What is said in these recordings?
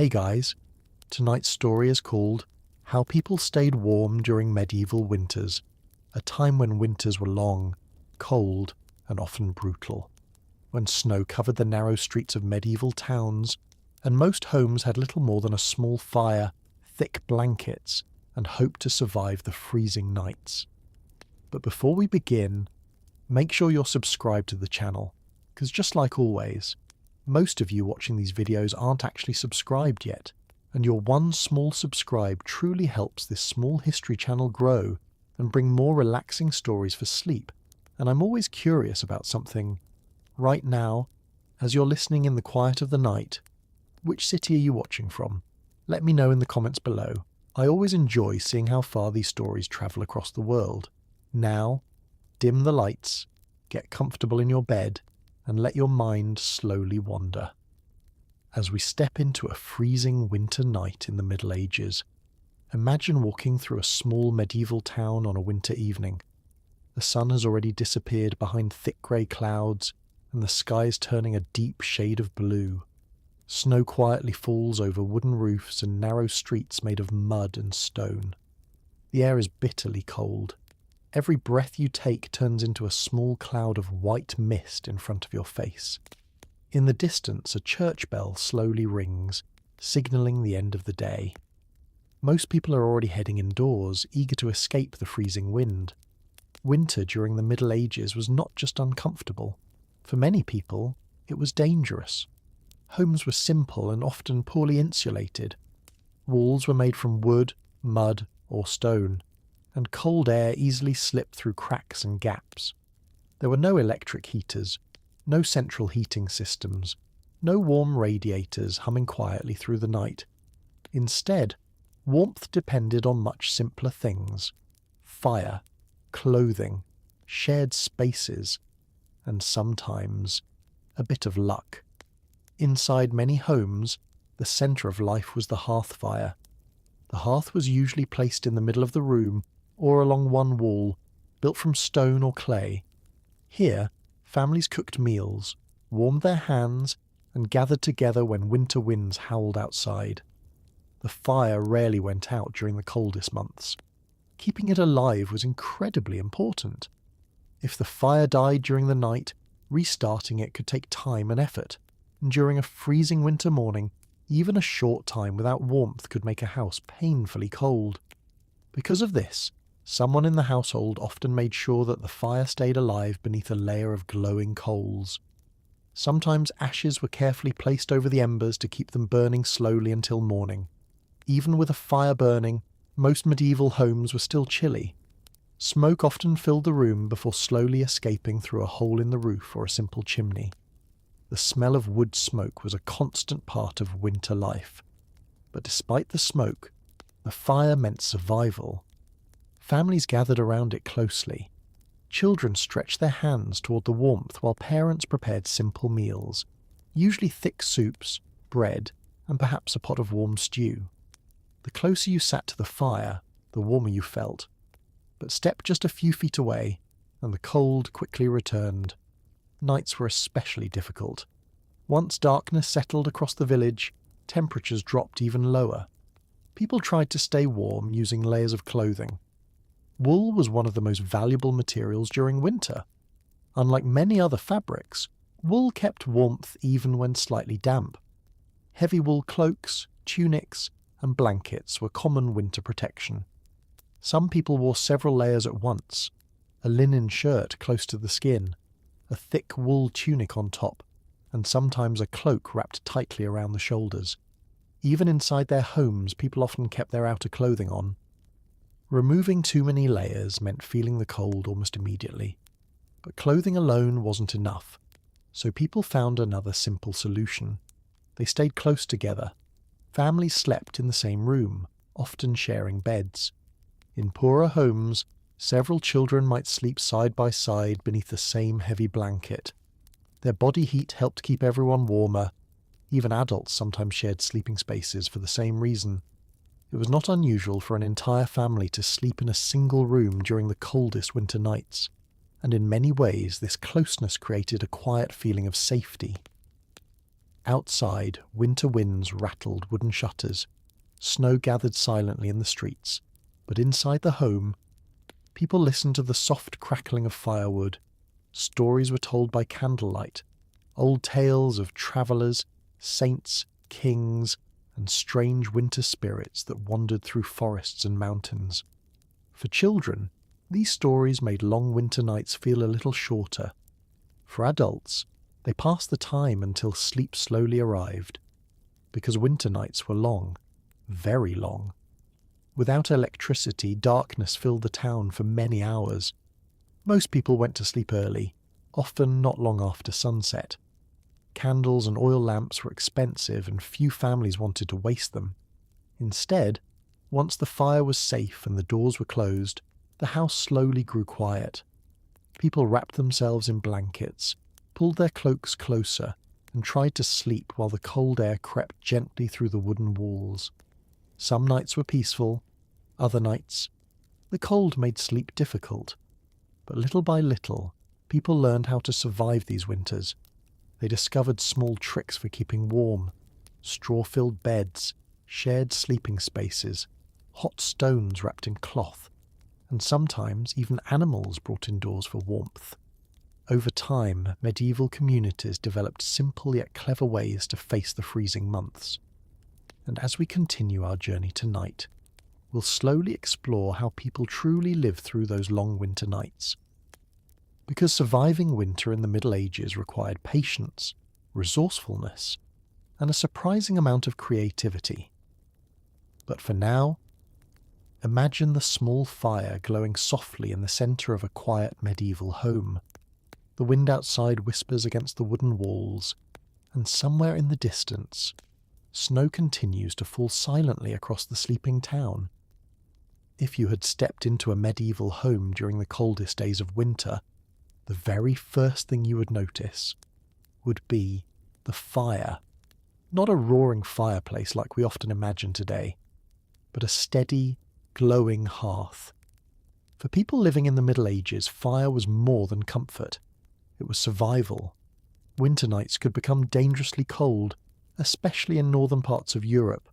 Hey guys, tonight's story is called How People Stayed Warm During Medieval Winters, a time when winters were long, cold, and often brutal, when snow covered the narrow streets of medieval towns, and most homes had little more than a small fire, thick blankets, and hope to survive the freezing nights. But before we begin, make sure you're subscribed to the channel, because just like always, most of you watching these videos aren't actually subscribed yet, and your one small subscribe truly helps this small history channel grow and bring more relaxing stories for sleep. And I'm always curious about something. Right now, as you're listening in the quiet of the night, which city are you watching from? Let me know in the comments below. I always enjoy seeing how far these stories travel across the world. Now, dim the lights, get comfortable in your bed, and let your mind slowly wander. As we step into a freezing winter night in the Middle Ages, imagine walking through a small medieval town on a winter evening. The sun has already disappeared behind thick grey clouds, and the sky is turning a deep shade of blue. Snow quietly falls over wooden roofs and narrow streets made of mud and stone. The air is bitterly cold. Every breath you take turns into a small cloud of white mist in front of your face. In the distance, a church bell slowly rings, signalling the end of the day. Most people are already heading indoors, eager to escape the freezing wind. Winter during the Middle Ages was not just uncomfortable. For many people, it was dangerous. Homes were simple and often poorly insulated. Walls were made from wood, mud, or stone, and cold air easily slipped through cracks and gaps. There were no electric heaters, no central heating systems, no warm radiators humming quietly through the night. Instead, warmth depended on much simpler things: fire, clothing, shared spaces, and sometimes a bit of luck. Inside many homes, the centre of life was the hearth fire. The hearth was usually placed in the middle of the room or along one wall, built from stone or clay. Here, families cooked meals, warmed their hands, and gathered together when winter winds howled outside. The fire rarely went out during the coldest months. Keeping it alive was incredibly important. If the fire died during the night, restarting it could take time and effort, and during a freezing winter morning, even a short time without warmth could make a house painfully cold. Because of this, someone in the household often made sure that the fire stayed alive beneath a layer of glowing coals. Sometimes ashes were carefully placed over the embers to keep them burning slowly until morning. Even with a fire burning, most medieval homes were still chilly. Smoke often filled the room before slowly escaping through a hole in the roof or a simple chimney. The smell of wood smoke was a constant part of winter life. But despite the smoke, the fire meant survival. Families gathered around it closely. Children stretched their hands toward the warmth while parents prepared simple meals, usually thick soups, bread, and perhaps a pot of warm stew. The closer you sat to the fire, the warmer you felt. But step just a few feet away, and the cold quickly returned. Nights were especially difficult. Once darkness settled across the village, temperatures dropped even lower. People tried to stay warm using layers of clothing. Wool was one of the most valuable materials during winter. Unlike many other fabrics, wool kept warmth even when slightly damp. Heavy wool cloaks, tunics, and blankets were common winter protection. Some people wore several layers at once: a linen shirt close to the skin, a thick wool tunic on top, and sometimes a cloak wrapped tightly around the shoulders. Even inside their homes, people often kept their outer clothing on. Removing too many layers meant feeling the cold almost immediately. But clothing alone wasn't enough, so people found another simple solution. They stayed close together. Families slept in the same room, often sharing beds. In poorer homes, several children might sleep side by side beneath the same heavy blanket. Their body heat helped keep everyone warmer. Even adults sometimes shared sleeping spaces for the same reason. It was not unusual for an entire family to sleep in a single room during the coldest winter nights, and in many ways this closeness created a quiet feeling of safety. Outside, winter winds rattled wooden shutters. Snow gathered silently in the streets, but inside the home, people listened to the soft crackling of firewood. Stories were told by candlelight, old tales of travellers, saints, kings, and strange winter spirits that wandered through forests and mountains. For children, these stories made long winter nights feel a little shorter. For adults, they passed the time until sleep slowly arrived, because winter nights were long, very long. Without electricity, darkness filled the town for many hours. Most people went to sleep early, often not long after sunset. Candles and oil lamps were expensive and few families wanted to waste them. Instead, once the fire was safe and the doors were closed, the house slowly grew quiet. People wrapped themselves in blankets, pulled their cloaks closer, and tried to sleep while the cold air crept gently through the wooden walls. Some nights were peaceful, other nights, the cold made sleep difficult. But little by little, people learned how to survive these winters. They discovered small tricks for keeping warm: straw-filled beds, shared sleeping spaces, hot stones wrapped in cloth, and sometimes even animals brought indoors for warmth. Over time, medieval communities developed simple yet clever ways to face the freezing months. And as we continue our journey tonight, we'll slowly explore how people truly lived through those long winter nights. Because surviving winter in the Middle Ages required patience, resourcefulness, and a surprising amount of creativity. But for now, imagine the small fire glowing softly in the centre of a quiet medieval home. The wind outside whispers against the wooden walls, and somewhere in the distance, snow continues to fall silently across the sleeping town. If you had stepped into a medieval home during the coldest days of winter, the very first thing you would notice would be the fire. Not a roaring fireplace like we often imagine today, but a steady, glowing hearth. For people living in the Middle Ages, fire was more than comfort. It was survival. Winter nights could become dangerously cold, especially in northern parts of Europe.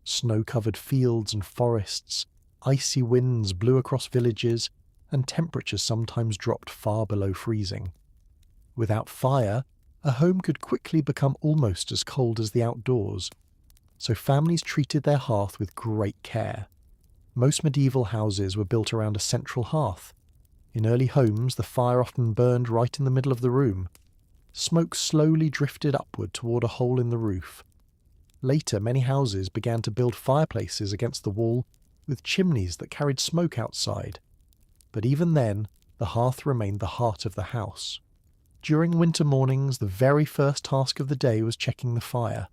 Snow-covered fields and forests, icy winds blew across villages, and temperatures sometimes dropped far below freezing. Without fire, a home could quickly become almost as cold as the outdoors, so families treated their hearth with great care. Most medieval houses were built around a central hearth. In early homes, the fire often burned right in the middle of the room. Smoke slowly drifted upward toward a hole in the roof. Later, many houses began to build fireplaces against the wall with chimneys that carried smoke outside. But even then, the hearth remained the heart of the house. During winter mornings, the very first task of the day was checking the fire.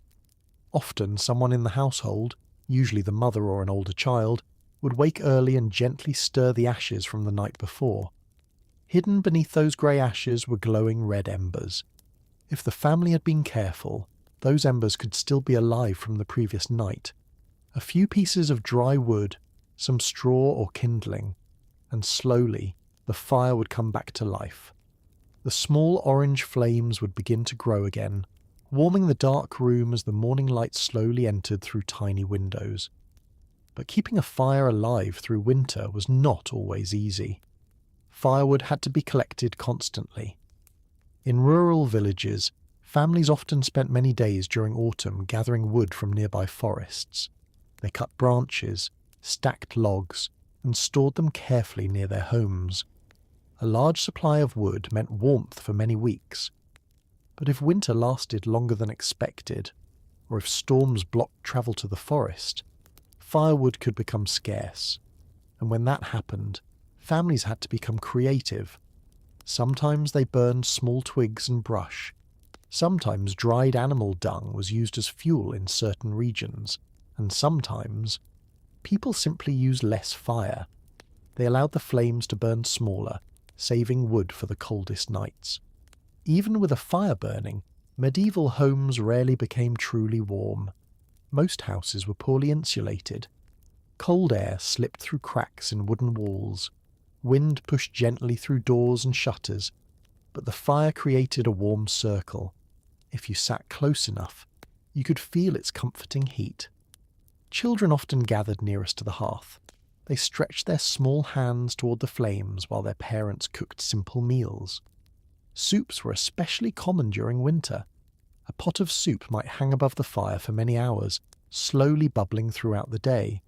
Often, someone in the household, usually the mother or an older child, would wake early and gently stir the ashes from the night before. Hidden beneath those grey ashes were glowing red embers. If the family had been careful, those embers could still be alive from the previous night. A few pieces of dry wood, some straw or kindling, and slowly the fire would come back to life. The small orange flames would begin to grow again, warming the dark room as the morning light slowly entered through tiny windows. But keeping a fire alive through winter was not always easy. Firewood had to be collected constantly. In rural villages, families often spent many days during autumn gathering wood from nearby forests. They cut branches, stacked logs, and stored them carefully near their homes. A large supply of wood meant warmth for many weeks. But if winter lasted longer than expected, or if storms blocked travel to the forest, firewood could become scarce. And when that happened, families had to become creative. Sometimes they burned small twigs and brush. Sometimes dried animal dung was used as fuel in certain regions. And sometimes people simply used less fire. They allowed the flames to burn smaller, saving wood for the coldest nights. Even with a fire burning, medieval homes rarely became truly warm. Most houses were poorly insulated. Cold air slipped through cracks in wooden walls. Wind pushed gently through doors and shutters, but the fire created a warm circle. If you sat close enough, you could feel its comforting heat. Children often gathered nearest to the hearth. They stretched their small hands toward the flames while their parents cooked simple meals. Soups were especially common during winter. A pot of soup might hang above the fire for many hours, slowly bubbling throughout the day.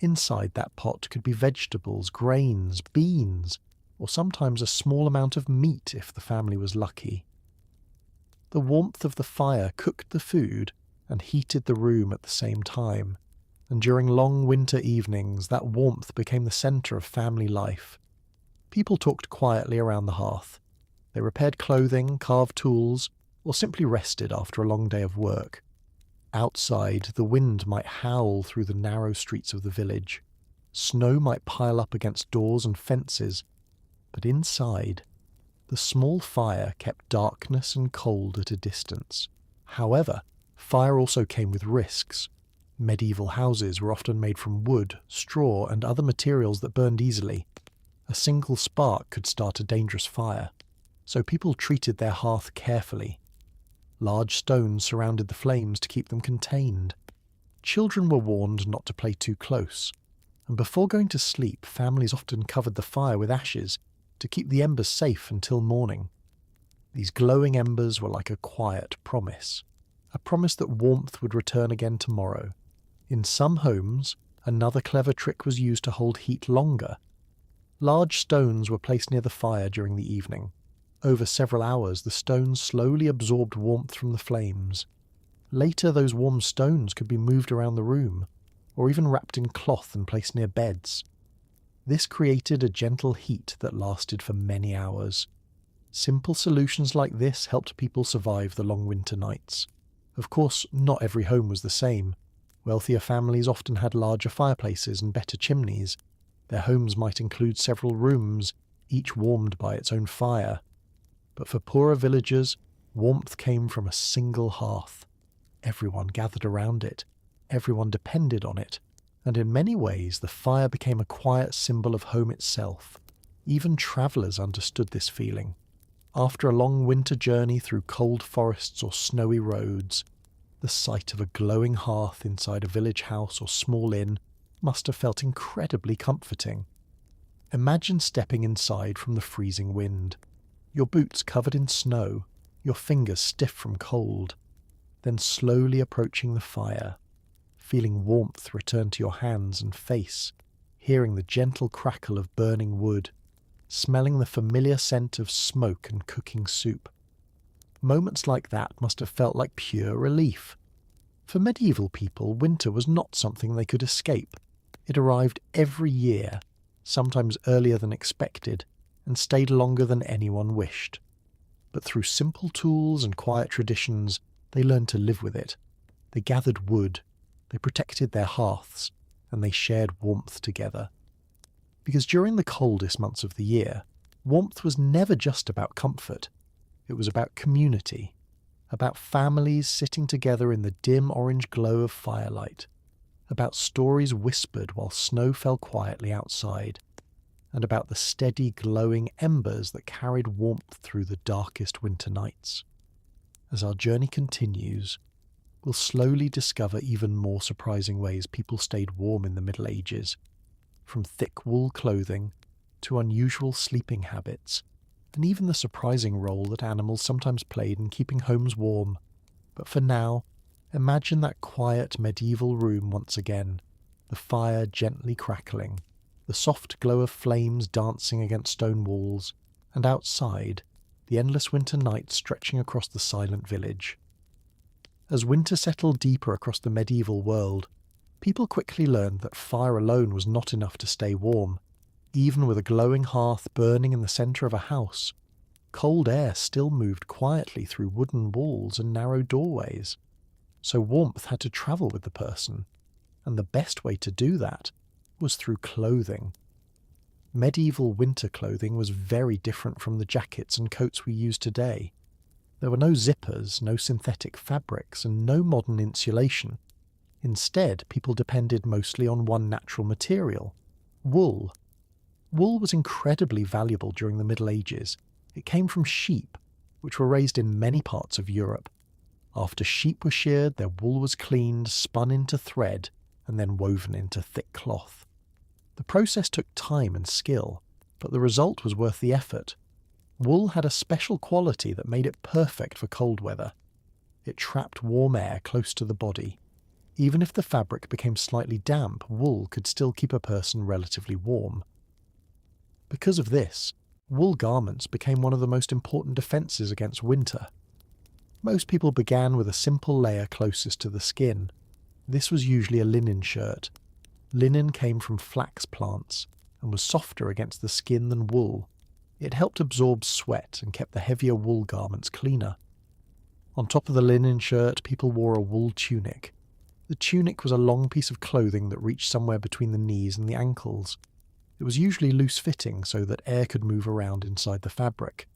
Inside that pot could be vegetables, grains, beans, or sometimes a small amount of meat if the family was lucky. The warmth of the fire cooked the food and heated the room at the same time, and during long winter evenings that warmth became the centre of family life. People talked quietly around the hearth. They repaired clothing, carved tools, or simply rested after a long day of work. Outside, the wind might howl through the narrow streets of the village. Snow might pile up against doors and fences, but inside, the small fire kept darkness and cold at a distance. However, fire also came with risks. Medieval houses were often made from wood, straw, and other materials that burned easily. A single spark could start a dangerous fire, so people treated their hearth carefully. Large stones surrounded the flames to keep them contained. Children were warned not to play too close, and before going to sleep, families often covered the fire with ashes to keep the embers safe until morning. These glowing embers were like a quiet promise, a promise that warmth would return again tomorrow. In some homes, another clever trick was used to hold heat longer. Large stones were placed near the fire during the evening. Over several hours, the stones slowly absorbed warmth from the flames. Later, those warm stones could be moved around the room, or even wrapped in cloth and placed near beds. This created a gentle heat that lasted for many hours. Simple solutions like this helped people survive the long winter nights. Of course, not every home was the same. Wealthier families often had larger fireplaces and better chimneys. Their homes might include several rooms, each warmed by its own fire. But for poorer villagers, warmth came from a single hearth. Everyone gathered around it. Everyone depended on it. And in many ways, the fire became a quiet symbol of home itself. Even travellers understood this feeling. After a long winter journey through cold forests or snowy roads, the sight of a glowing hearth inside a village house or small inn must have felt incredibly comforting. Imagine stepping inside from the freezing wind. Your boots covered in snow, your fingers stiff from cold, then slowly approaching the fire, feeling warmth return to your hands and face, hearing the gentle crackle of burning wood, smelling the familiar scent of smoke and cooking soup. Moments like that must have felt like pure relief. For medieval people, winter was not something they could escape. It arrived every year, sometimes earlier than expected, and stayed longer than anyone wished. But through simple tools and quiet traditions, they learned to live with it. They gathered wood, they protected their hearths, and they shared warmth together. Because during the coldest months of the year, warmth was never just about comfort. It was about community, about families sitting together in the dim orange glow of firelight, about stories whispered while snow fell quietly outside, and about the steady glowing embers that carried warmth through the darkest winter nights. As our journey continues, we'll slowly discover even more surprising ways people stayed warm in the Middle Ages, from thick wool clothing to unusual sleeping habits, and even the surprising role that animals sometimes played in keeping homes warm. But for now, imagine that quiet medieval room once again, the fire gently crackling, the soft glow of flames dancing against stone walls, and outside, the endless winter night stretching across the silent village. As winter settled deeper across the medieval world, people quickly learned that fire alone was not enough to stay warm. Even with a glowing hearth burning in the centre of a house, cold air still moved quietly through wooden walls and narrow doorways. So warmth had to travel with the person, and the best way to do that was through clothing. Medieval winter clothing was very different from the jackets and coats we use today. There were no zippers, no synthetic fabrics, and no modern insulation. Instead, people depended mostly on one natural material: wool. Wool was incredibly valuable during the Middle Ages. It came from sheep, which were raised in many parts of Europe, After sheep were sheared, their wool was cleaned, spun into thread, and then woven into thick cloth. The process took time and skill, but the result was worth the effort. Wool had a special quality that made it perfect for cold weather. It trapped warm air close to the body. Even if the fabric became slightly damp, wool could still keep a person relatively warm. Because of this, wool garments became one of the most important defences against winter. Most people began with a simple layer closest to the skin. This was usually a linen shirt. Linen came from flax plants and was softer against the skin than wool. It helped absorb sweat and kept the heavier wool garments cleaner. On top of the linen shirt, people wore a wool tunic. The tunic was a long piece of clothing that reached somewhere between the knees and the ankles. It was usually loose-fitting so that air could move around inside the fabric.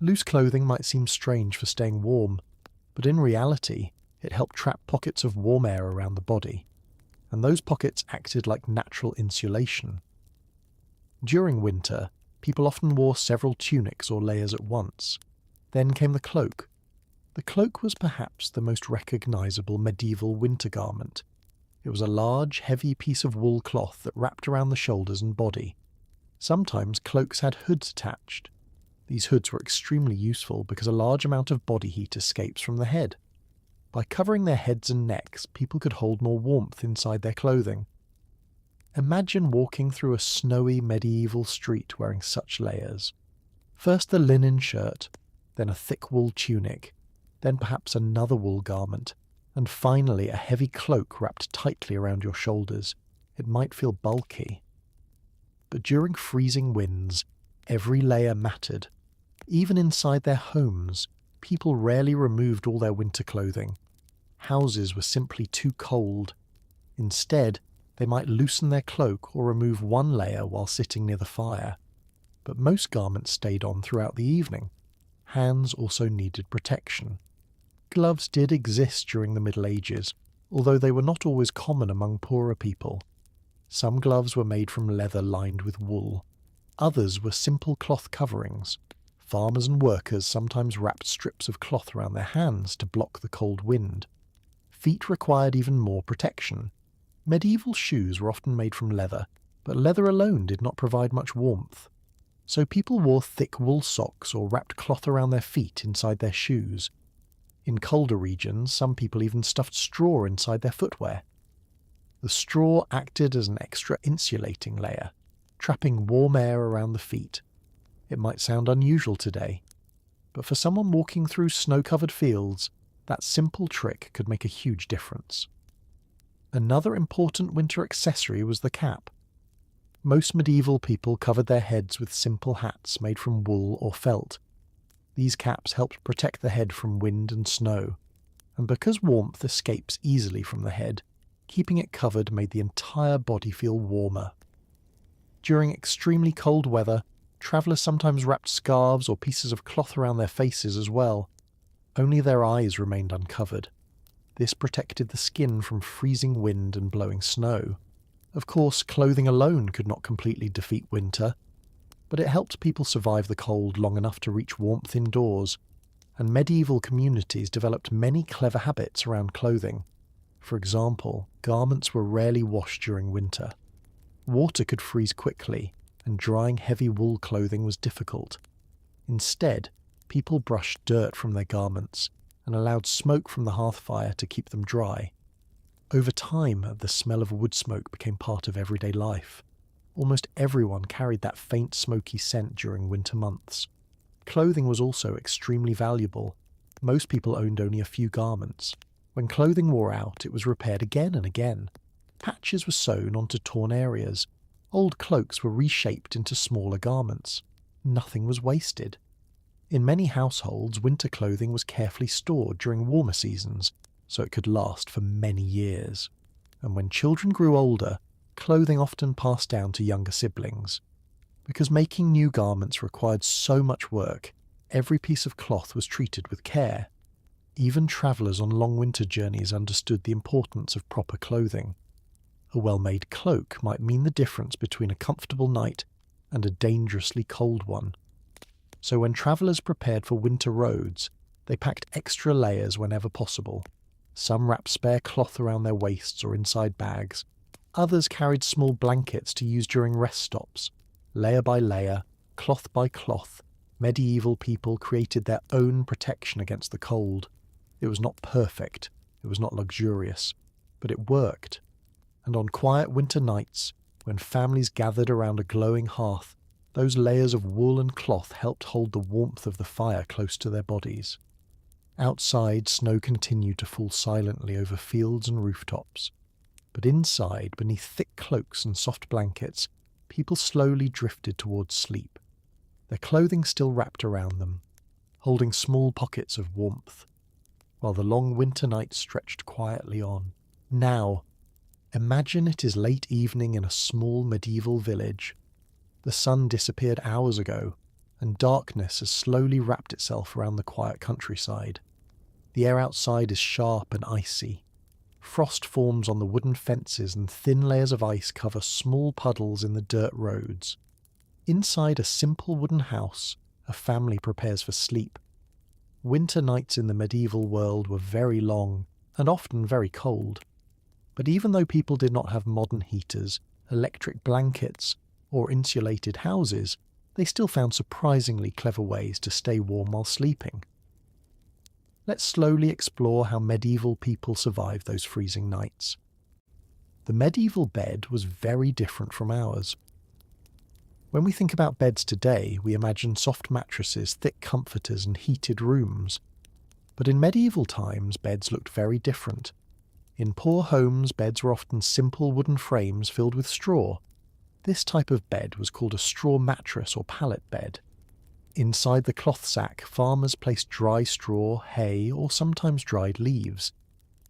Loose clothing might seem strange for staying warm, but in reality, it helped trap pockets of warm air around the body, and those pockets acted like natural insulation. During winter, people often wore several tunics or layers at once. Then came the cloak. The cloak was perhaps the most recognisable medieval winter garment. It was a large, heavy piece of wool cloth that wrapped around the shoulders and body. Sometimes cloaks had hoods attached. These hoods were extremely useful because a large amount of body heat escapes from the head. By covering their heads and necks, people could hold more warmth inside their clothing. Imagine walking through a snowy medieval street wearing such layers. First the linen shirt, then a thick wool tunic, then perhaps another wool garment, and finally a heavy cloak wrapped tightly around your shoulders. It might feel bulky. But during freezing winds, every layer mattered. Even inside their homes, people rarely removed all their winter clothing. Houses were simply too cold. Instead, they might loosen their cloak or remove one layer while sitting near the fire. But most garments stayed on throughout the evening. Hands also needed protection. Gloves did exist during the Middle Ages, although they were not always common among poorer people. Some gloves were made from leather lined with wool. Others were simple cloth coverings. Farmers and workers sometimes wrapped strips of cloth around their hands to block the cold wind. Feet required even more protection. Medieval shoes were often made from leather, but leather alone did not provide much warmth. So people wore thick wool socks or wrapped cloth around their feet inside their shoes. In colder regions, some people even stuffed straw inside their footwear. The straw acted as an extra insulating layer, trapping warm air around the feet. It might sound unusual today, but for someone walking through snow-covered fields, that simple trick could make a huge difference. Another important winter accessory was the cap. Most medieval people covered their heads with simple hats made from wool or felt. These caps helped protect the head from wind and snow, and because warmth escapes easily from the head, keeping it covered made the entire body feel warmer. During extremely cold weather, travellers sometimes wrapped scarves or pieces of cloth around their faces as well. Only their eyes remained uncovered. This protected the skin from freezing wind and blowing snow. Of course, clothing alone could not completely defeat winter, but it helped people survive the cold long enough to reach warmth indoors, and medieval communities developed many clever habits around clothing. For example, garments were rarely washed during winter. Water could freeze quickly, and drying heavy wool clothing was difficult. Instead, people brushed dirt from their garments and allowed smoke from the hearth fire to keep them dry. Over time, the smell of wood smoke became part of everyday life. Almost everyone carried that faint smoky scent during winter months. Clothing was also extremely valuable. Most people owned only a few garments. When clothing wore out, it was repaired again and again. Patches were sewn onto torn areas. Old cloaks were reshaped into smaller garments. Nothing was wasted. In many households, winter clothing was carefully stored during warmer seasons, so it could last for many years. And when children grew older, clothing often passed down to younger siblings. Because making new garments required so much work, every piece of cloth was treated with care. Even travellers on long winter journeys understood the importance of proper clothing. A well-made cloak might mean the difference between a comfortable night and a dangerously cold one. So when travellers prepared for winter roads, They packed extra layers whenever possible. Some wrapped spare cloth around their waists or inside bags. Others carried small blankets to use during rest stops. Layer by layer, cloth by cloth, medieval people created their own protection against the cold. It was not perfect, it was not luxurious, but it worked. And on quiet winter nights, when families gathered around a glowing hearth, those layers of wool and cloth helped hold the warmth of the fire close to their bodies. Outside, snow continued to fall silently over fields and rooftops. But inside, beneath thick cloaks and soft blankets, people slowly drifted towards sleep, their clothing still wrapped around them, holding small pockets of warmth, while the long winter night stretched quietly on. Now, imagine it is late evening in a small medieval village. The sun disappeared hours ago, and darkness has slowly wrapped itself around the quiet countryside. The air outside is sharp and icy. Frost forms on the wooden fences and thin layers of ice cover small puddles in the dirt roads. Inside a simple wooden house, a family prepares for sleep. Winter nights in the medieval world were very long and often very cold. But even though people did not have modern heaters, electric blankets, or insulated houses, they still found surprisingly clever ways to stay warm while sleeping. Let's slowly explore how medieval people survived those freezing nights. The medieval bed was very different from ours. When we think about beds today, we imagine soft mattresses, thick comforters, and heated rooms. But in medieval times, beds looked very different. In poor homes, beds were often simple wooden frames filled with straw. This type of bed was called a straw mattress or pallet bed. Inside the cloth sack, farmers placed dry straw, hay, or sometimes dried leaves.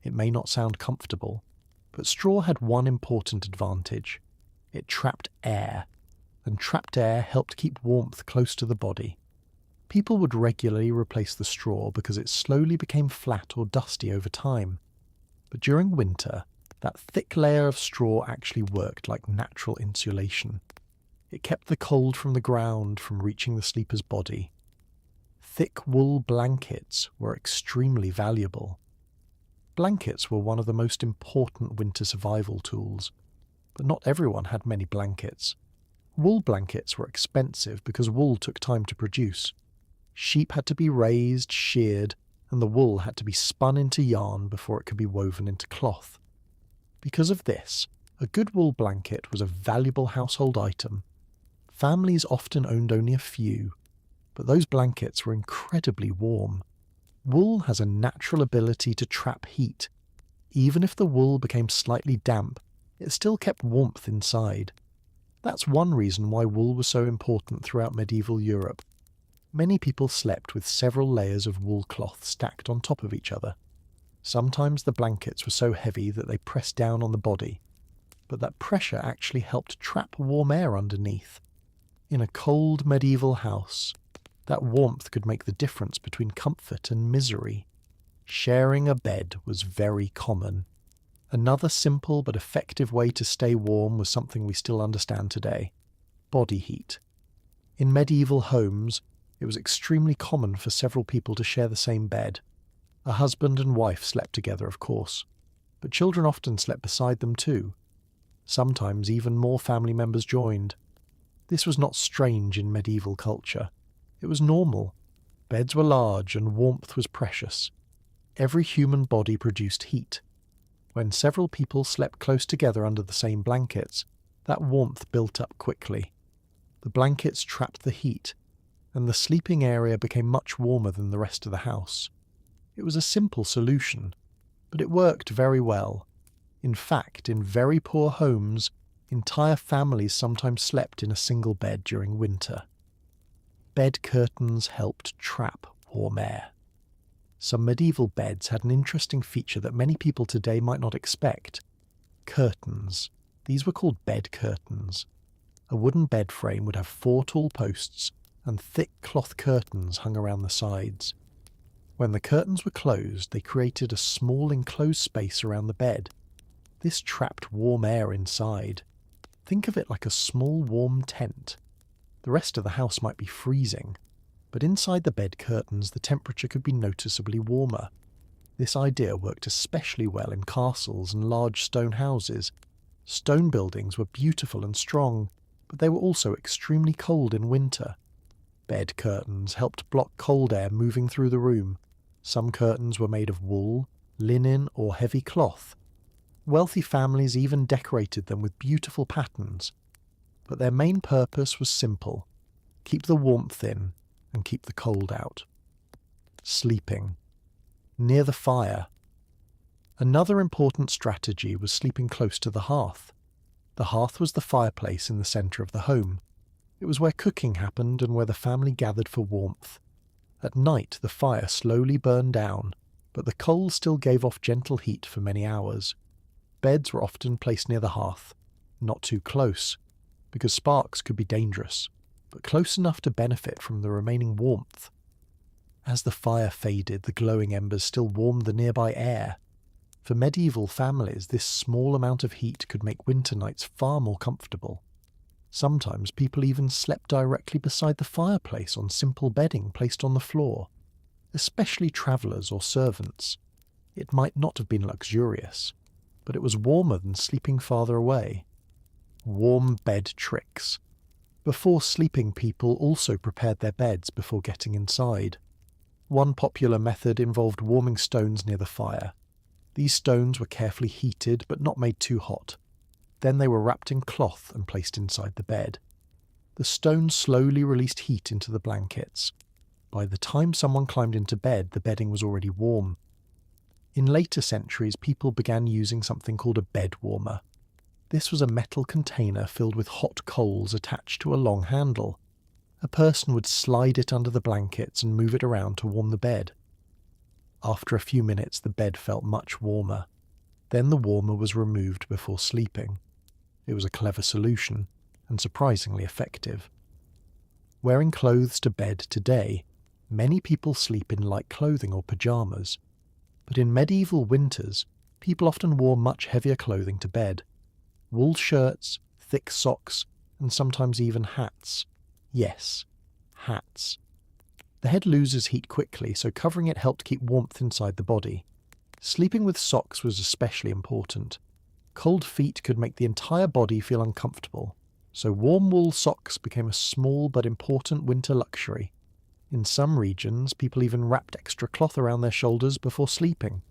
It may not sound comfortable, but straw had one important advantage. It trapped air, and trapped air helped keep warmth close to the body. People would regularly replace the straw because it slowly became flat or dusty over time. But during winter, that thick layer of straw actually worked like natural insulation. It kept the cold from the ground from reaching the sleeper's body. Thick wool blankets were extremely valuable. Blankets were one of the most important winter survival tools, but not everyone had many blankets. Wool blankets were expensive because wool took time to produce. Sheep had to be raised, sheared, and the wool had to be spun into yarn before it could be woven into cloth. Because of this, a good wool blanket was a valuable household item. Families often owned only a few, but those blankets were incredibly warm. Wool has a natural ability to trap heat. Even if the wool became slightly damp, it still kept warmth inside. That's one reason why wool was so important throughout medieval Europe. Many people slept with several layers of wool cloth stacked on top of each other. Sometimes the blankets were so heavy that they pressed down on the body, but that pressure actually helped trap warm air underneath. In a cold medieval house, that warmth could make the difference between comfort and misery. Sharing a bed was very common. Another simple but effective way to stay warm was something we still understand today: body heat. In medieval homes, it was extremely common for several people to share the same bed. A husband and wife slept together, of course, but children often slept beside them too. Sometimes even more family members joined. This was not strange in medieval culture. It was normal. Beds were large and warmth was precious. Every human body produced heat. When several people slept close together under the same blankets, that warmth built up quickly. The blankets trapped the heat, and the sleeping area became much warmer than the rest of the house. It was a simple solution, but it worked very well. In fact, in very poor homes, entire families sometimes slept in a single bed during winter. Bed curtains helped trap warm air. Some medieval beds had an interesting feature that many people today might not expect. Curtains. These were called bed curtains. A wooden bed frame would have 4 tall posts, and thick cloth curtains hung around the sides. When the curtains were closed, they created a small enclosed space around the bed. This trapped warm air inside. Think of it like a small warm tent. The rest of the house might be freezing, but inside the bed curtains the temperature could be noticeably warmer. This idea worked especially well in castles and large stone houses. Stone buildings were beautiful and strong, but they were also extremely cold in winter. Bed curtains helped block cold air moving through the room. Some curtains were made of wool, linen, or heavy cloth. Wealthy families even decorated them with beautiful patterns. But their main purpose was simple: keep the warmth in and keep the cold out. Sleeping. Near the fire. Another important strategy was sleeping close to the hearth. The hearth was the fireplace in the centre of the home. It was where cooking happened and where the family gathered for warmth. At night the fire slowly burned down, but the coals still gave off gentle heat for many hours. Beds were often placed near the hearth, not too close, because sparks could be dangerous, but close enough to benefit from the remaining warmth. As the fire faded, the glowing embers still warmed the nearby air. For medieval families, this small amount of heat could make winter nights far more comfortable. Sometimes people even slept directly beside the fireplace on simple bedding placed on the floor, especially travellers or servants. It might not have been luxurious, but it was warmer than sleeping farther away. Warm bed tricks. Before sleeping, people also prepared their beds before getting inside. One popular method involved warming stones near the fire. These stones were carefully heated but not made too hot. Then they were wrapped in cloth and placed inside the bed. The stones slowly released heat into the blankets. By the time someone climbed into bed, the bedding was already warm. In later centuries, people began using something called a bed warmer. This was a metal container filled with hot coals attached to a long handle. A person would slide it under the blankets and move it around to warm the bed. After a few minutes, the bed felt much warmer. Then the warmer was removed before sleeping. It was a clever solution, and surprisingly effective. Wearing clothes to bed today, many people sleep in light clothing or pyjamas. But in medieval winters, people often wore much heavier clothing to bed. Wool shirts, thick socks, and sometimes even hats. Yes, hats. The head loses heat quickly, so covering it helped keep warmth inside the body. Sleeping with socks was especially important. Cold feet could make the entire body feel uncomfortable, so warm wool socks became a small but important winter luxury. In some regions, people even wrapped extra cloth around their shoulders before sleeping.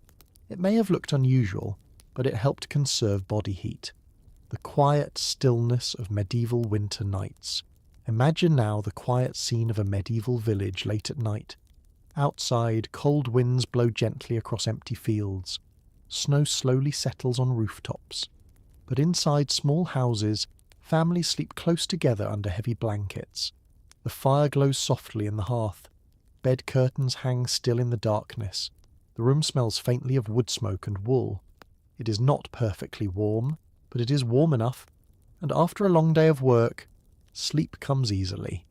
It may have looked unusual, but it helped conserve body heat. The quiet stillness of medieval winter nights. Imagine now the quiet scene of a medieval village late at night. Outside, cold winds blow gently across empty fields. Snow slowly settles on rooftops. But inside small houses, families sleep close together under heavy blankets. The fire glows softly in the hearth. Bed curtains hang still in the darkness. The room smells faintly of wood smoke and wool. It is not perfectly warm, but it is warm enough, and after a long day of work, sleep comes easily.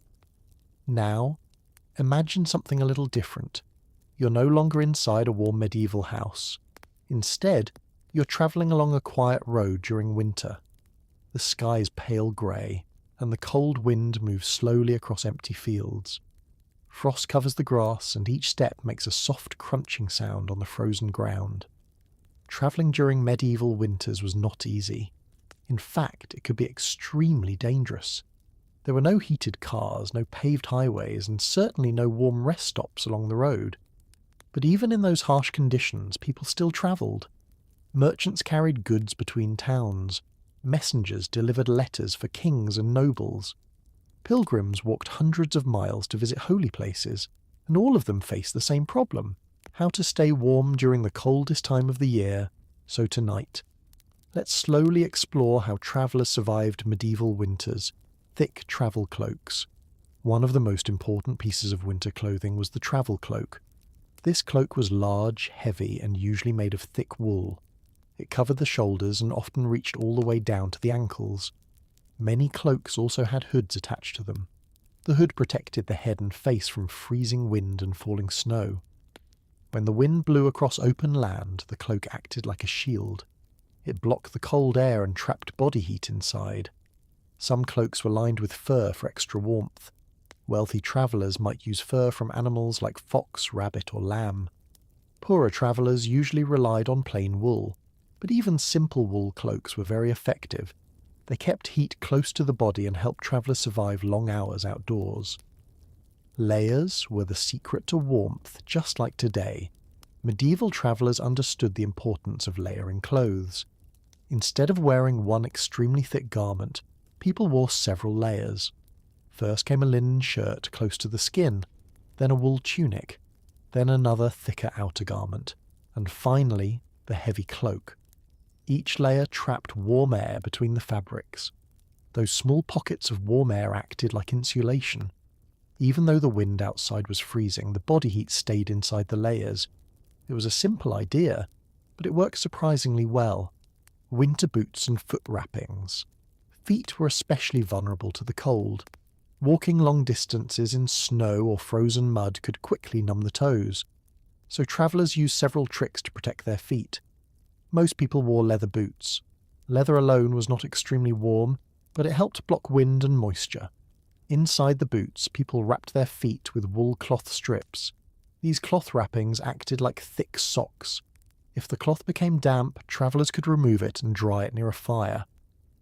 Now, imagine something a little different. You're no longer inside a warm medieval house. Instead, you're travelling along a quiet road during winter. The sky is pale grey, and the cold wind moves slowly across empty fields. Frost covers the grass, and each step makes a soft crunching sound on the frozen ground. Travelling during medieval winters was not easy. In fact, it could be extremely dangerous. There were no heated cars, no paved highways, and certainly no warm rest stops along the road. But even in those harsh conditions, people still travelled. Merchants carried goods between towns. Messengers delivered letters for kings and nobles. Pilgrims walked hundreds of miles to visit holy places, and all of them faced the same problem: how to stay warm during the coldest time of the year. So tonight, let's slowly explore how travellers survived medieval winters. Thick travel cloaks. One of the most important pieces of winter clothing was the travel cloak. This cloak was large, heavy, and usually made of thick wool. It covered the shoulders and often reached all the way down to the ankles. Many cloaks also had hoods attached to them. The hood protected the head and face from freezing wind and falling snow. When the wind blew across open land, the cloak acted like a shield. It blocked the cold air and trapped body heat inside. Some cloaks were lined with fur for extra warmth. Wealthy travellers might use fur from animals like fox, rabbit, or lamb. Poorer travellers usually relied on plain wool, but even simple wool cloaks were very effective. They kept heat close to the body and helped travellers survive long hours outdoors. Layers were the secret to warmth, just like today. Medieval travellers understood the importance of layering clothes. Instead of wearing one extremely thick garment, people wore several layers. First came a linen shirt close to the skin, then a wool tunic, then another thicker outer garment, and finally the heavy cloak. Each layer trapped warm air between the fabrics. Those small pockets of warm air acted like insulation. Even though the wind outside was freezing, the body heat stayed inside the layers. It was a simple idea, but it worked surprisingly well. Winter boots and foot wrappings. Feet were especially vulnerable to the cold. Walking long distances in snow or frozen mud could quickly numb the toes, so travellers used several tricks to protect their feet. Most people wore leather boots. Leather alone was not extremely warm, but it helped block wind and moisture. Inside the boots, people wrapped their feet with wool cloth strips. These cloth wrappings acted like thick socks. If the cloth became damp, travellers could remove it and dry it near a fire.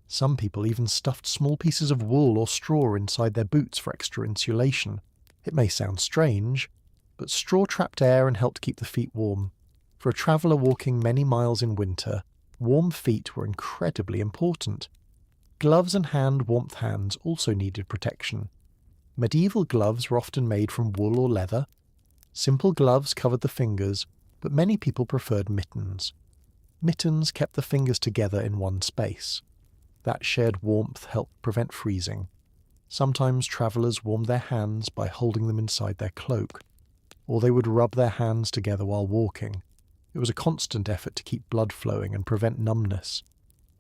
Some people even stuffed small pieces of wool or straw inside their boots for extra insulation. It may sound strange, but straw trapped air and helped keep the feet warm. For a traveller walking many miles in winter, warm feet were incredibly important. Gloves and hand-warmth hands also needed protection. Medieval gloves were often made from wool or leather. Simple gloves covered the fingers, but many people preferred mittens. Mittens kept the fingers together in one space. That shared warmth helped prevent freezing. Sometimes travellers warmed their hands by holding them inside their cloak, or they would rub their hands together while walking. It was a constant effort to keep blood flowing and prevent numbness,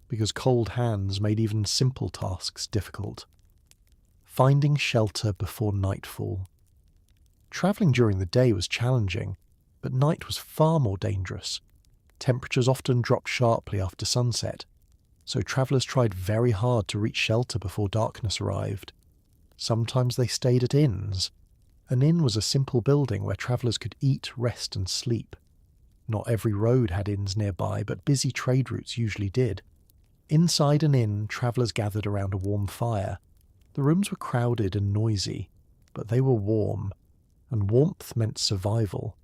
because cold hands made even simple tasks difficult. Finding shelter before nightfall. Travelling during the day was challenging, but night was far more dangerous. Temperatures often dropped sharply after sunset, so travellers tried very hard to reach shelter before darkness arrived. Sometimes they stayed at inns. An inn was a simple building where travellers could eat, rest and sleep. Not every road had inns nearby, but busy trade routes usually did. Inside an inn, travellers gathered around a warm fire. The rooms were crowded and noisy, but they were warm, and warmth meant survival.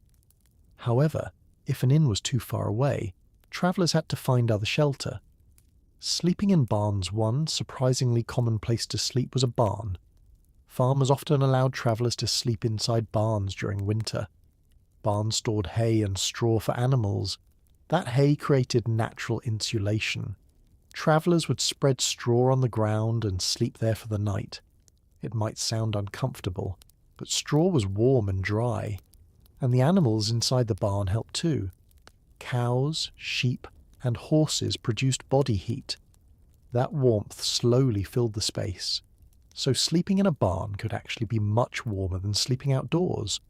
However, if an inn was too far away, travellers had to find other shelter. Sleeping in barns, one surprisingly common place to sleep was a barn. Farmers often allowed travellers to sleep inside barns during winter. Barns stored hay and straw for animals. That hay created natural insulation. Travellers would spread straw on the ground and sleep there for the night. It might sound uncomfortable, but straw was warm and dry, and the animals inside the barn helped too. Cows, sheep, and horses produced body heat. That warmth slowly filled the space, so sleeping in a barn could actually be much warmer than sleeping outdoors.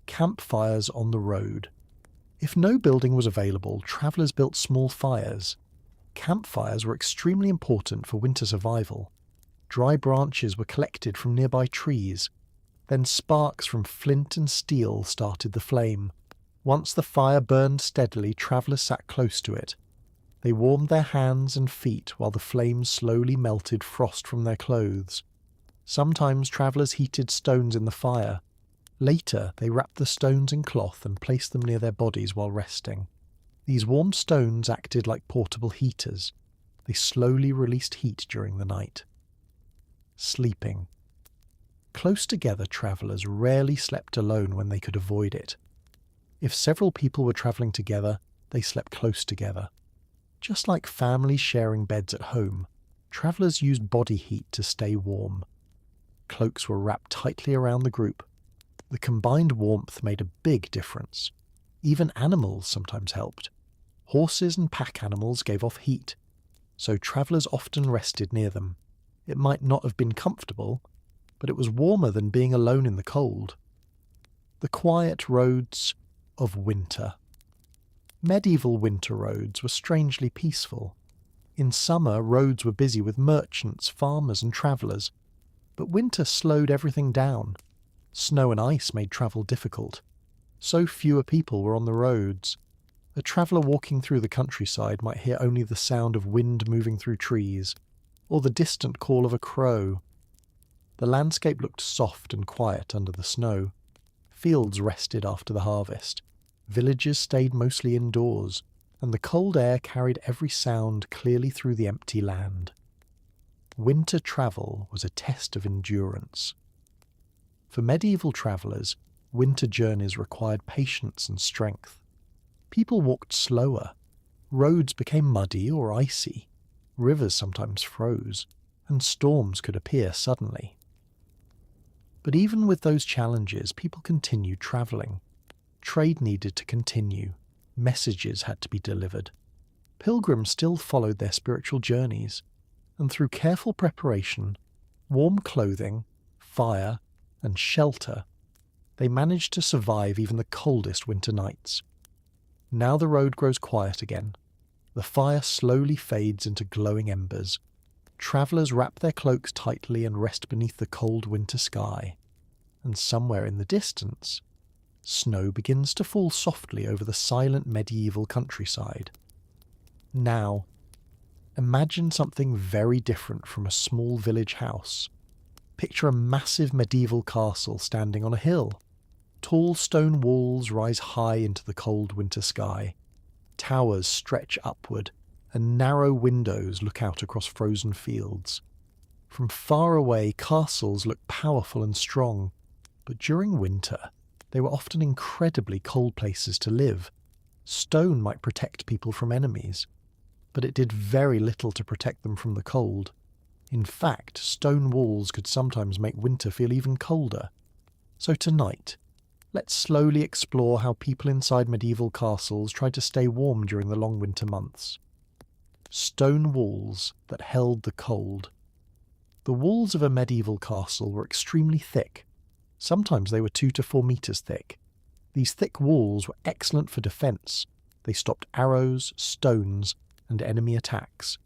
Campfires on the road. If no building was available, travellers built small fires. Campfires were extremely important for winter survival. Dry branches were collected from nearby trees. Then sparks from flint and steel started the flame. Once the fire burned steadily, travellers sat close to it. They warmed their hands and feet while the flames slowly melted frost from their clothes. Sometimes travellers heated stones in the fire. Later, they wrapped the stones in cloth and placed them near their bodies while resting. These warm stones acted like portable heaters. They slowly released heat during the night. Sleeping. Close together, travellers rarely slept alone when they could avoid it. If several people were travelling together, they slept close together. Just like families sharing beds at home, travellers used body heat to stay warm. Cloaks were wrapped tightly around the group. The combined warmth made a big difference. Even animals sometimes helped. Horses and pack animals gave off heat, so travellers often rested near them. It might not have been comfortable, but it was warmer than being alone in the cold. The quiet roads of winter. Medieval winter roads were strangely peaceful. In summer, roads were busy with merchants, farmers and travellers, But winter slowed everything down. Snow and ice made travel difficult. So fewer people were on the roads. A traveller walking through the countryside might hear only the sound of wind moving through trees, or the distant call of a crow. The landscape looked soft and quiet under the snow. Fields rested after the harvest. Villages stayed mostly indoors, and the cold air carried every sound clearly through the empty land. Winter travel was a test of endurance. For medieval travellers, winter journeys required patience and strength. People walked slower. Roads became muddy or icy. Rivers sometimes froze, and storms could appear suddenly. But even with those challenges, people continued travelling. Trade needed to continue. Messages had to be delivered. Pilgrims still followed their spiritual journeys, and through careful preparation, warm clothing, fire, and shelter, they managed to survive even the coldest winter nights. Now the road grows quiet again. The fire slowly fades into glowing embers. Travellers wrap their cloaks tightly and rest beneath the cold winter sky. And somewhere in the distance, snow begins to fall softly over the silent medieval countryside. Now, imagine something very different from a small village house. Picture a massive medieval castle standing on a hill. Tall stone walls rise high into the cold winter sky. Towers stretch upward, and narrow windows look out across frozen fields. From far away, castles look powerful and strong, but during winter, they were often incredibly cold places to live. Stone might protect people from enemies, but it did very little to protect them from the cold. In fact, stone walls could sometimes make winter feel even colder. So tonight, let's slowly explore how people inside medieval castles tried to stay warm during the long winter months. Stone walls that held the cold. The walls of a medieval castle were extremely thick. Sometimes they were 2 to 4 meters thick. These thick walls were excellent for defense. They stopped arrows, stones, and enemy attacks.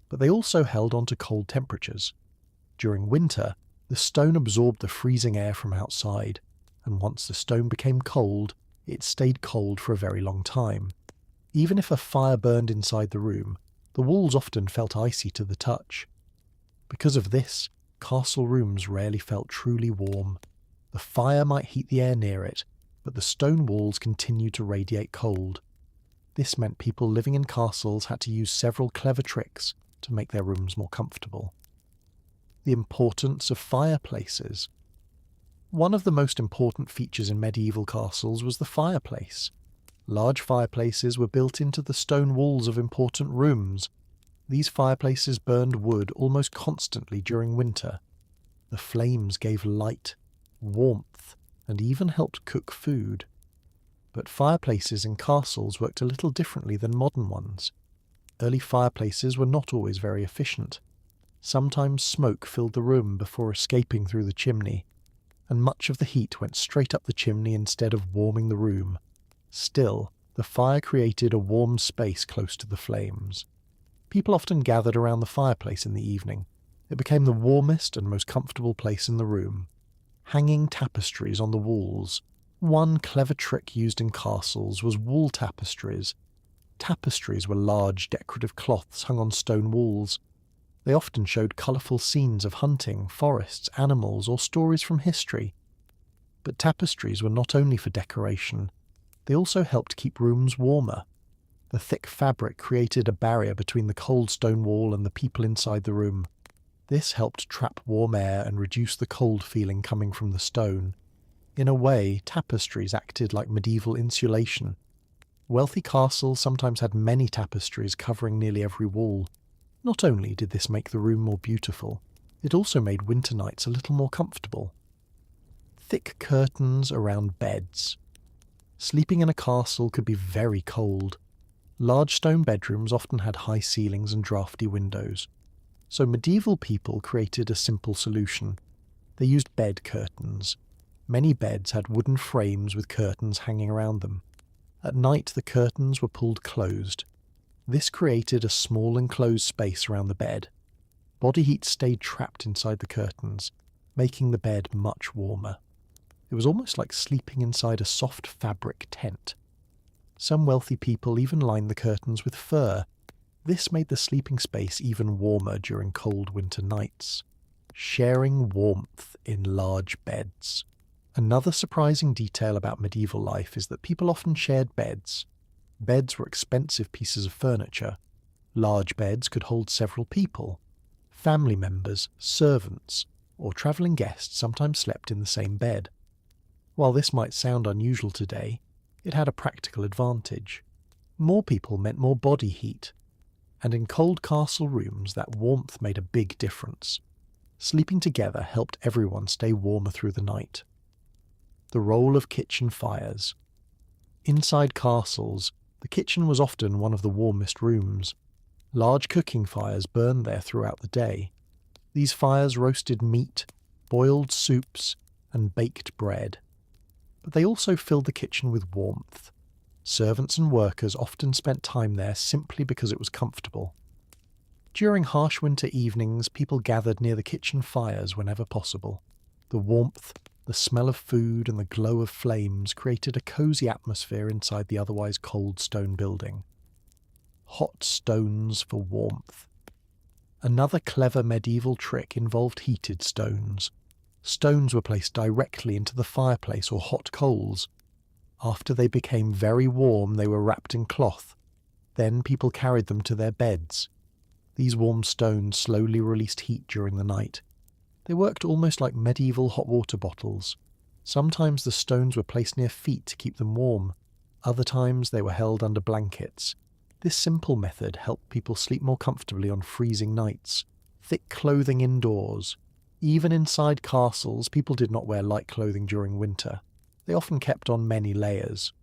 But they also held on to cold temperatures. During winter, the stone absorbed the freezing air from outside, and once the stone became cold, it stayed cold for a very long time. Even if a fire burned inside the room, the walls often felt icy to the touch. Because of this, castle rooms rarely felt truly warm. The fire might heat the air near it, but the stone walls continued to radiate cold. This meant people living in castles had to use several clever tricks to make their rooms more comfortable. The importance of fireplaces. One of the most important features in medieval castles was the fireplace. Large fireplaces were built into the stone walls of important rooms. These fireplaces burned wood almost constantly during winter. The flames gave light, warmth, and even helped cook food. But fireplaces in castles worked a little differently than modern ones. Early fireplaces were not always very efficient. Sometimes smoke filled the room before escaping through the chimney, and much of the heat went straight up the chimney instead of warming the room. Still, the fire created a warm space close to the flames. People often gathered around the fireplace in the evening. It became the warmest and most comfortable place in the room. Hanging tapestries on the walls. One clever trick used in castles was wall tapestries. Tapestries were large decorative cloths hung on stone walls. They often showed colourful scenes of hunting, forests, animals, or stories from history. But tapestries were not only for decoration. They also helped keep rooms warmer. The thick fabric created a barrier between the cold stone wall and the people inside the room. This helped trap warm air and reduce the cold feeling coming from the stone. In a way, tapestries acted like medieval insulation. Wealthy castles sometimes had many tapestries covering nearly every wall. Not only did this make the room more beautiful, it also made winter nights a little more comfortable. Thick curtains around beds. Sleeping in a castle could be very cold. Large stone bedrooms often had high ceilings and drafty windows. So medieval people created a simple solution. They used bed curtains. Many beds had wooden frames with curtains hanging around them. At night the curtains were pulled closed. This created a small enclosed space around the bed. Body heat stayed trapped inside the curtains, making the bed much warmer. It was almost like sleeping inside a soft fabric tent. Some wealthy people even lined the curtains with fur. This made the sleeping space even warmer during cold winter nights. Sharing warmth in large beds. Another surprising detail about medieval life is that people often shared beds. Beds were expensive pieces of furniture. Large beds could hold several people. Family members, servants, or travelling guests sometimes slept in the same bed. While this might sound unusual today, it had a practical advantage. More people meant more body heat, and in cold castle rooms that warmth made a big difference. Sleeping together helped everyone stay warmer through the night. The role of kitchen fires. Inside castles, the kitchen was often one of the warmest rooms. Large cooking fires burned there throughout the day. These fires roasted meat, boiled soups, and baked bread. But they also filled the kitchen with warmth. Servants and workers often spent time there simply because it was comfortable. During harsh winter evenings, people gathered near the kitchen fires whenever possible. The warmth, the smell of food, and the glow of flames created a cozy atmosphere inside the otherwise cold stone building. Hot stones for warmth. Another clever medieval trick involved heated stones. Stones were placed directly into the fireplace or hot coals. After they became very warm, they were wrapped in cloth. Then people carried them to their beds. These warm stones slowly released heat during the night. They worked almost like medieval hot water bottles. Sometimes the stones were placed near feet to keep them warm. Other times they were held under blankets. This simple method helped people sleep more comfortably on freezing nights. Thick clothing indoors. Even inside castles, people did not wear light clothing during winter. They often kept on many layers.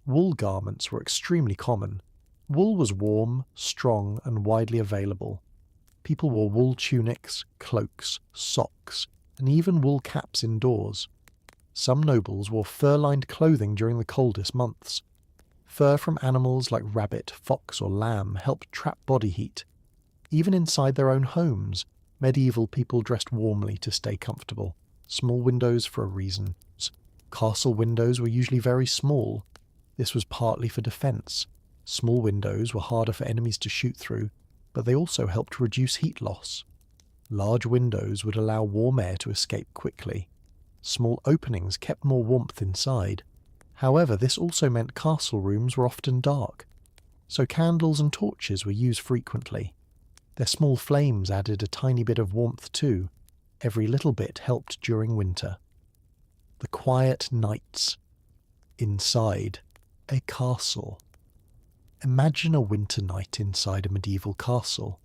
Wool garments were extremely common. Wool was warm, strong, and widely available. People wore wool tunics, cloaks, socks, and even wool caps indoors. Some nobles wore fur-lined clothing during the coldest months. Fur from animals like rabbit, fox, or lamb helped trap body heat. Even inside their own homes, medieval people dressed warmly to stay comfortable. Small windows for a reason. Castle windows were usually very small. This was partly for defence. Small windows were harder for enemies to shoot through, but they also helped reduce heat loss. Large windows would allow warm air to escape quickly. Small openings kept more warmth inside. However, this also meant castle rooms were often dark, so candles and torches were used frequently. Their small flames added a tiny bit of warmth too. Every little bit helped during winter. The quiet nights. Inside a castle. Imagine a winter night inside a medieval castle.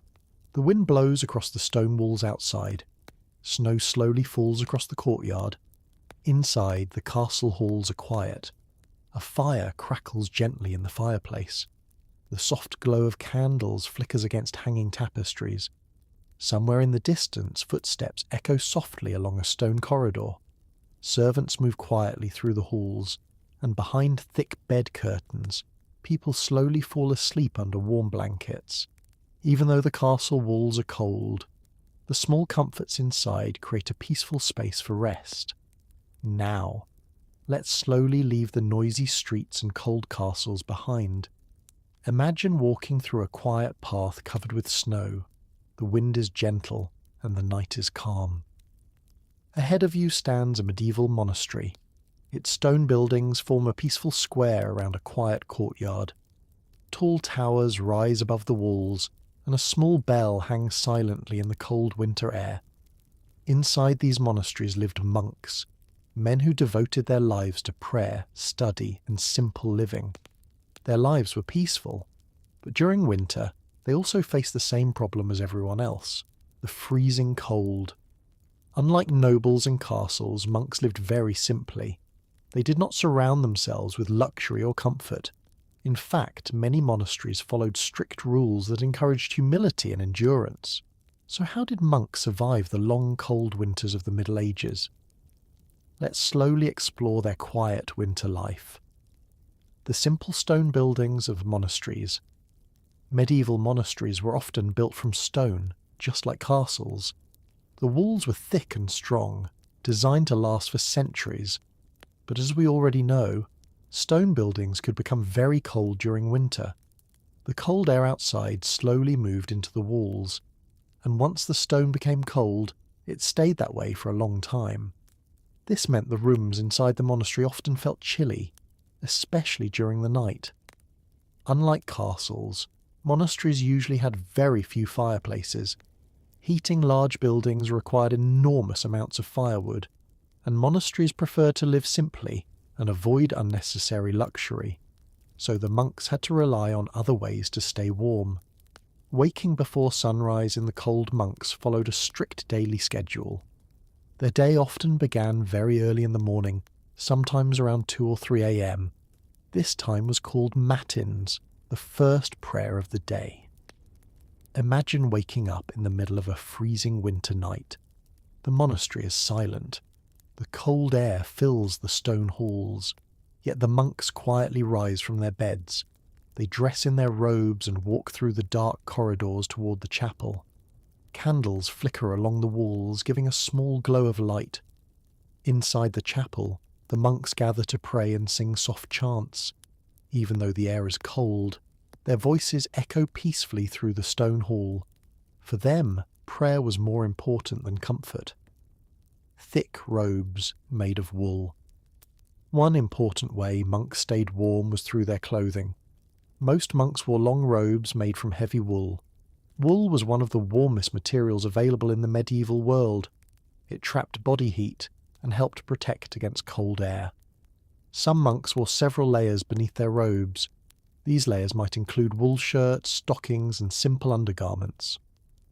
The wind blows across the stone walls outside. Snow slowly falls across the courtyard. Inside, the castle halls are quiet. A fire crackles gently in the fireplace. The soft glow of candles flickers against hanging tapestries. Somewhere in the distance, footsteps echo softly along a stone corridor. Servants move quietly through the halls, and behind thick bed curtains, people slowly fall asleep under warm blankets. Even though the castle walls are cold, the small comforts inside create a peaceful space for rest. Now, let's slowly leave the noisy streets and cold castles behind. Imagine walking through a quiet path covered with snow. The wind is gentle and the night is calm. Ahead of you stands a medieval monastery. Its stone buildings form a peaceful square around a quiet courtyard. Tall towers rise above the walls, and a small bell hangs silently in the cold winter air. Inside these monasteries lived monks, men who devoted their lives to prayer, study, and simple living. Their lives were peaceful, but during winter, they also faced the same problem as everyone else, the freezing cold. Unlike nobles and castles, monks lived very simply. They did not surround themselves with luxury or comfort. In fact, many monasteries followed strict rules that encouraged humility and endurance. So how did monks survive the long, cold winters of the Middle Ages? Let's slowly explore their quiet winter life. The simple stone buildings of monasteries. Medieval monasteries were often built from stone, just like castles. The walls were thick and strong. designed to last for centuries. But as we already know, stone buildings could become very cold during winter. The cold air outside slowly moved into the walls, and once the stone became cold, it stayed that way for a long time. This meant the rooms inside the monastery often felt chilly, especially during the night. Unlike castles, monasteries usually had very few fireplaces. Heating large buildings required enormous amounts of firewood, and monasteries preferred to live simply and avoid unnecessary luxury, so the monks had to rely on other ways to stay warm. Waking before sunrise in the cold monks followed a strict daily schedule. Their day often began very early in the morning, sometimes around 2 or 3 a.m. This time was called matins, the first prayer of the day. Imagine waking up in the middle of a freezing winter night. The monastery is silent. The cold air fills the stone halls, yet the monks quietly rise from their beds. They dress in their robes and walk through the dark corridors toward the chapel. Candles flicker along the walls, giving a small glow of light. Inside the chapel, the monks gather to pray and sing soft chants. Even though the air is cold, their voices echo peacefully through the stone hall. For them, prayer was more important than comfort. Thick robes made of wool. One important way monks stayed warm was through their clothing. Most monks wore long robes made from heavy wool. Wool was one of the warmest materials available in the medieval world. It trapped body heat and helped protect against cold air. Some monks wore several layers beneath their robes. These layers might include wool shirts, stockings, and simple undergarments.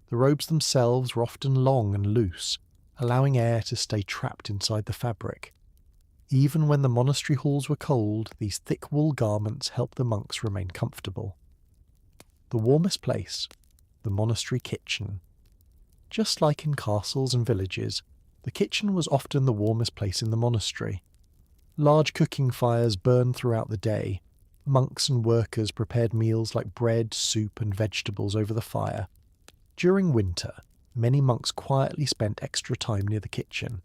The robes themselves were often long and loose, allowing air to stay trapped inside the fabric. Even when the monastery halls were cold, these thick wool garments helped the monks remain comfortable. The warmest place, the monastery kitchen. Just like in castles and villages, the kitchen was often the warmest place in the monastery. Large cooking fires burned throughout the day. Monks and workers prepared meals like bread, soup, and vegetables over the fire. During winter, many monks quietly spent extra time near the kitchen.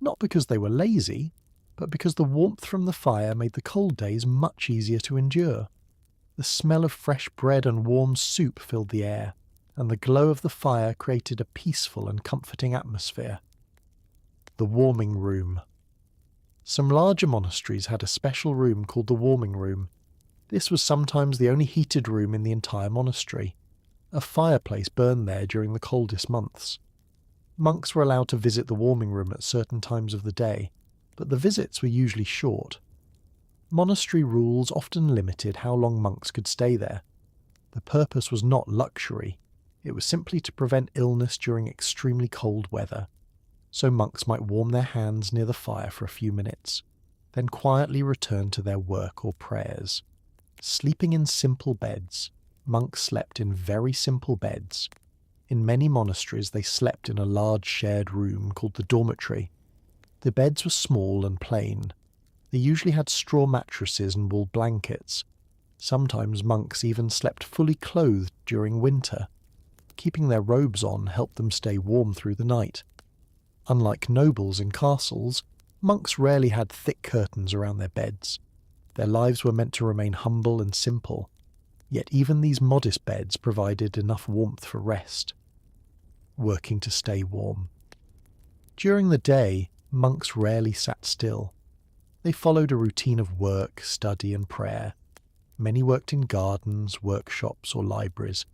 Not because they were lazy, but because the warmth from the fire made the cold days much easier to endure. The smell of fresh bread and warm soup filled the air, and the glow of the fire created a peaceful and comforting atmosphere. The warming room. Some larger monasteries had a special room called the warming room. This was sometimes the only heated room in the entire monastery. A fireplace burned there during the coldest months. Monks were allowed to visit the warming room at certain times of the day, but the visits were usually short. Monastery rules often limited how long monks could stay there. The purpose was not luxury. It was simply to prevent illness during extremely cold weather. So monks might warm their hands near the fire for a few minutes, then quietly return to their work or prayers. Sleeping in simple beds, monks slept in very simple beds. In many monasteries they slept in a large shared room called the dormitory. The beds were small and plain. They usually had straw mattresses and wool blankets. Sometimes monks even slept fully clothed during winter. Keeping their robes on helped them stay warm through the night. Unlike nobles in castles, monks rarely had thick curtains around their beds. Their lives were meant to remain humble and simple, yet even these modest beds provided enough warmth for rest. Working to stay warm. During the day, monks rarely sat still. They followed a routine of work, study, and prayer. Many worked in gardens, workshops, or libraries.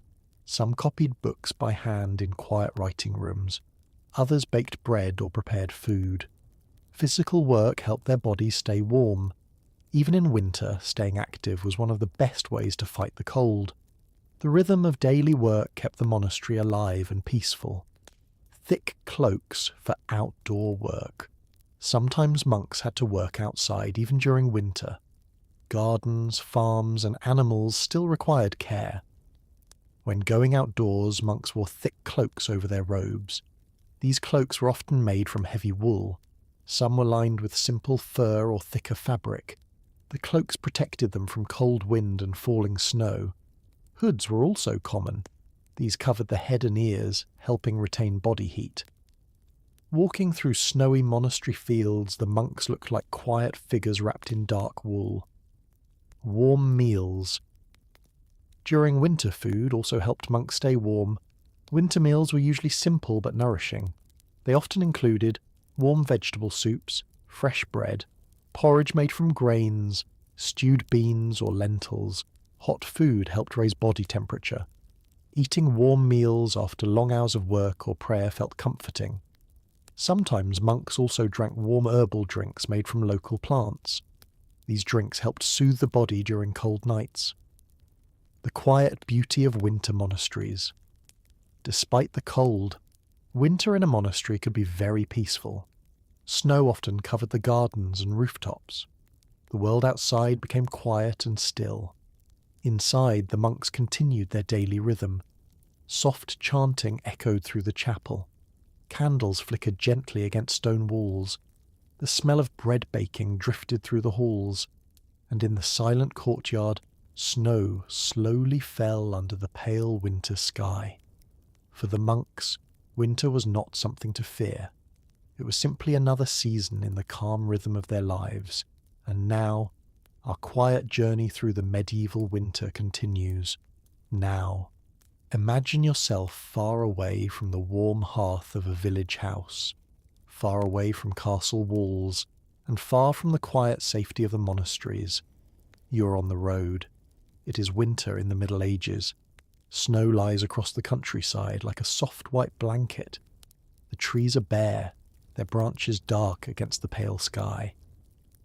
Some copied books by hand in quiet writing rooms. Others baked bread or prepared food. Physical work helped their bodies stay warm. Even in winter, staying active was one of the best ways to fight the cold. The rhythm of daily work kept the monastery alive and peaceful. Thick cloaks for outdoor work. Sometimes monks had to work outside even during winter. Gardens, farms, and animals still required care. When going outdoors, monks wore thick cloaks over their robes. These cloaks were often made from heavy wool. Some were lined with simple fur or thicker fabric. The cloaks protected them from cold wind and falling snow. Hoods were also common. These covered the head and ears, helping retain body heat. Walking through snowy monastery fields, the monks looked like quiet figures wrapped in dark wool. Warm meals. During winter, food also helped monks stay warm. Winter meals were usually simple but nourishing. They often included warm vegetable soups, fresh bread, porridge made from grains, stewed beans or lentils. Hot food helped raise body temperature. Eating warm meals after long hours of work or prayer felt comforting. Sometimes monks also drank warm herbal drinks made from local plants. These drinks helped soothe the body during cold nights. The quiet beauty of winter monasteries. Despite the cold, winter in a monastery could be very peaceful. Snow often covered the gardens and rooftops. The world outside became quiet and still. Inside, the monks continued their daily rhythm. Soft chanting echoed through the chapel. Candles flickered gently against stone walls. The smell of bread baking drifted through the halls, and in the silent courtyard, snow slowly fell under the pale winter sky. For the monks, winter was not something to fear. It was simply another season in the calm rhythm of their lives, and now, our quiet journey through the medieval winter continues. Now, imagine yourself far away from the warm hearth of a village house, far away from castle walls, and far from the quiet safety of the monasteries. You are on the road. It is winter in the Middle Ages. Snow lies across the countryside like a soft white blanket. The trees are bare, their branches dark against the pale sky.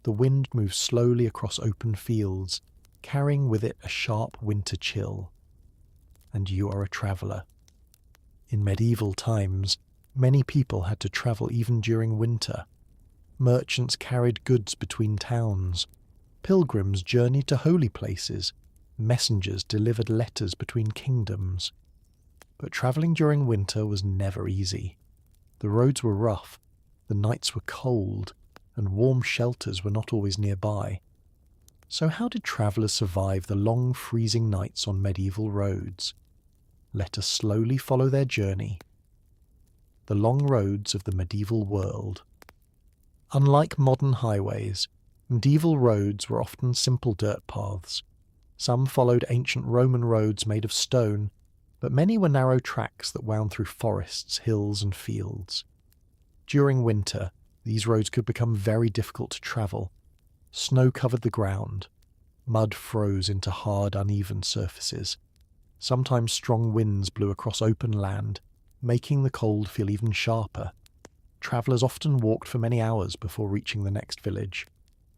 The wind moves slowly across open fields, carrying with it a sharp winter chill. And you are a traveller. In medieval times, many people had to travel even during winter. Merchants carried goods between towns. Pilgrims journeyed to holy places. Messengers delivered letters between kingdoms. But travelling during winter was never easy. The roads were rough, the nights were cold, and warm shelters were not always nearby. So how did travellers survive the long freezing nights on medieval roads? Let us slowly follow their journey. The long roads of the medieval world. Unlike modern highways, medieval roads were often simple dirt paths. Some followed ancient Roman roads made of stone, but many were narrow tracks that wound through forests, hills, and fields. During winter, these roads could become very difficult to travel. Snow covered the ground. Mud froze into hard, uneven surfaces. Sometimes strong winds blew across open land, making the cold feel even sharper. Travellers often walked for many hours before reaching the next village,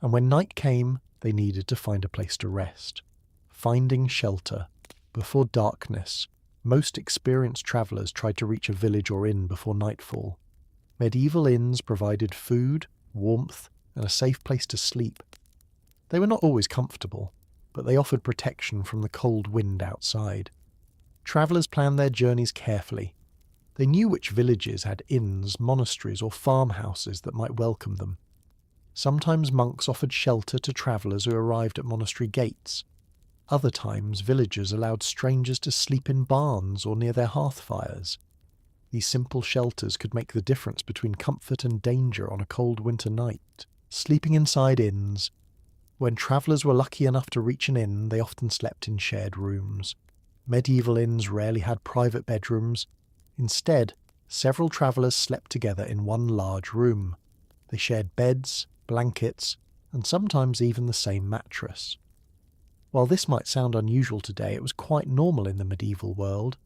and when night came, they needed to find a place to rest. Finding shelter. Before darkness, most experienced travellers tried to reach a village or inn before nightfall. Medieval inns provided food, warmth, and a safe place to sleep. They were not always comfortable, but they offered protection from the cold wind outside. Travellers planned their journeys carefully. They knew which villages had inns, monasteries, or farmhouses that might welcome them. Sometimes monks offered shelter to travellers who arrived at monastery gates. Other times, villagers allowed strangers to sleep in barns or near their hearth fires. These simple shelters could make the difference between comfort and danger on a cold winter night. Sleeping inside inns. When travellers were lucky enough to reach an inn, they often slept in shared rooms. Medieval inns rarely had private bedrooms. Instead, several travellers slept together in one large room. They shared beds, blankets, and sometimes even the same mattress. While this might sound unusual today, it was quite normal in the medieval world.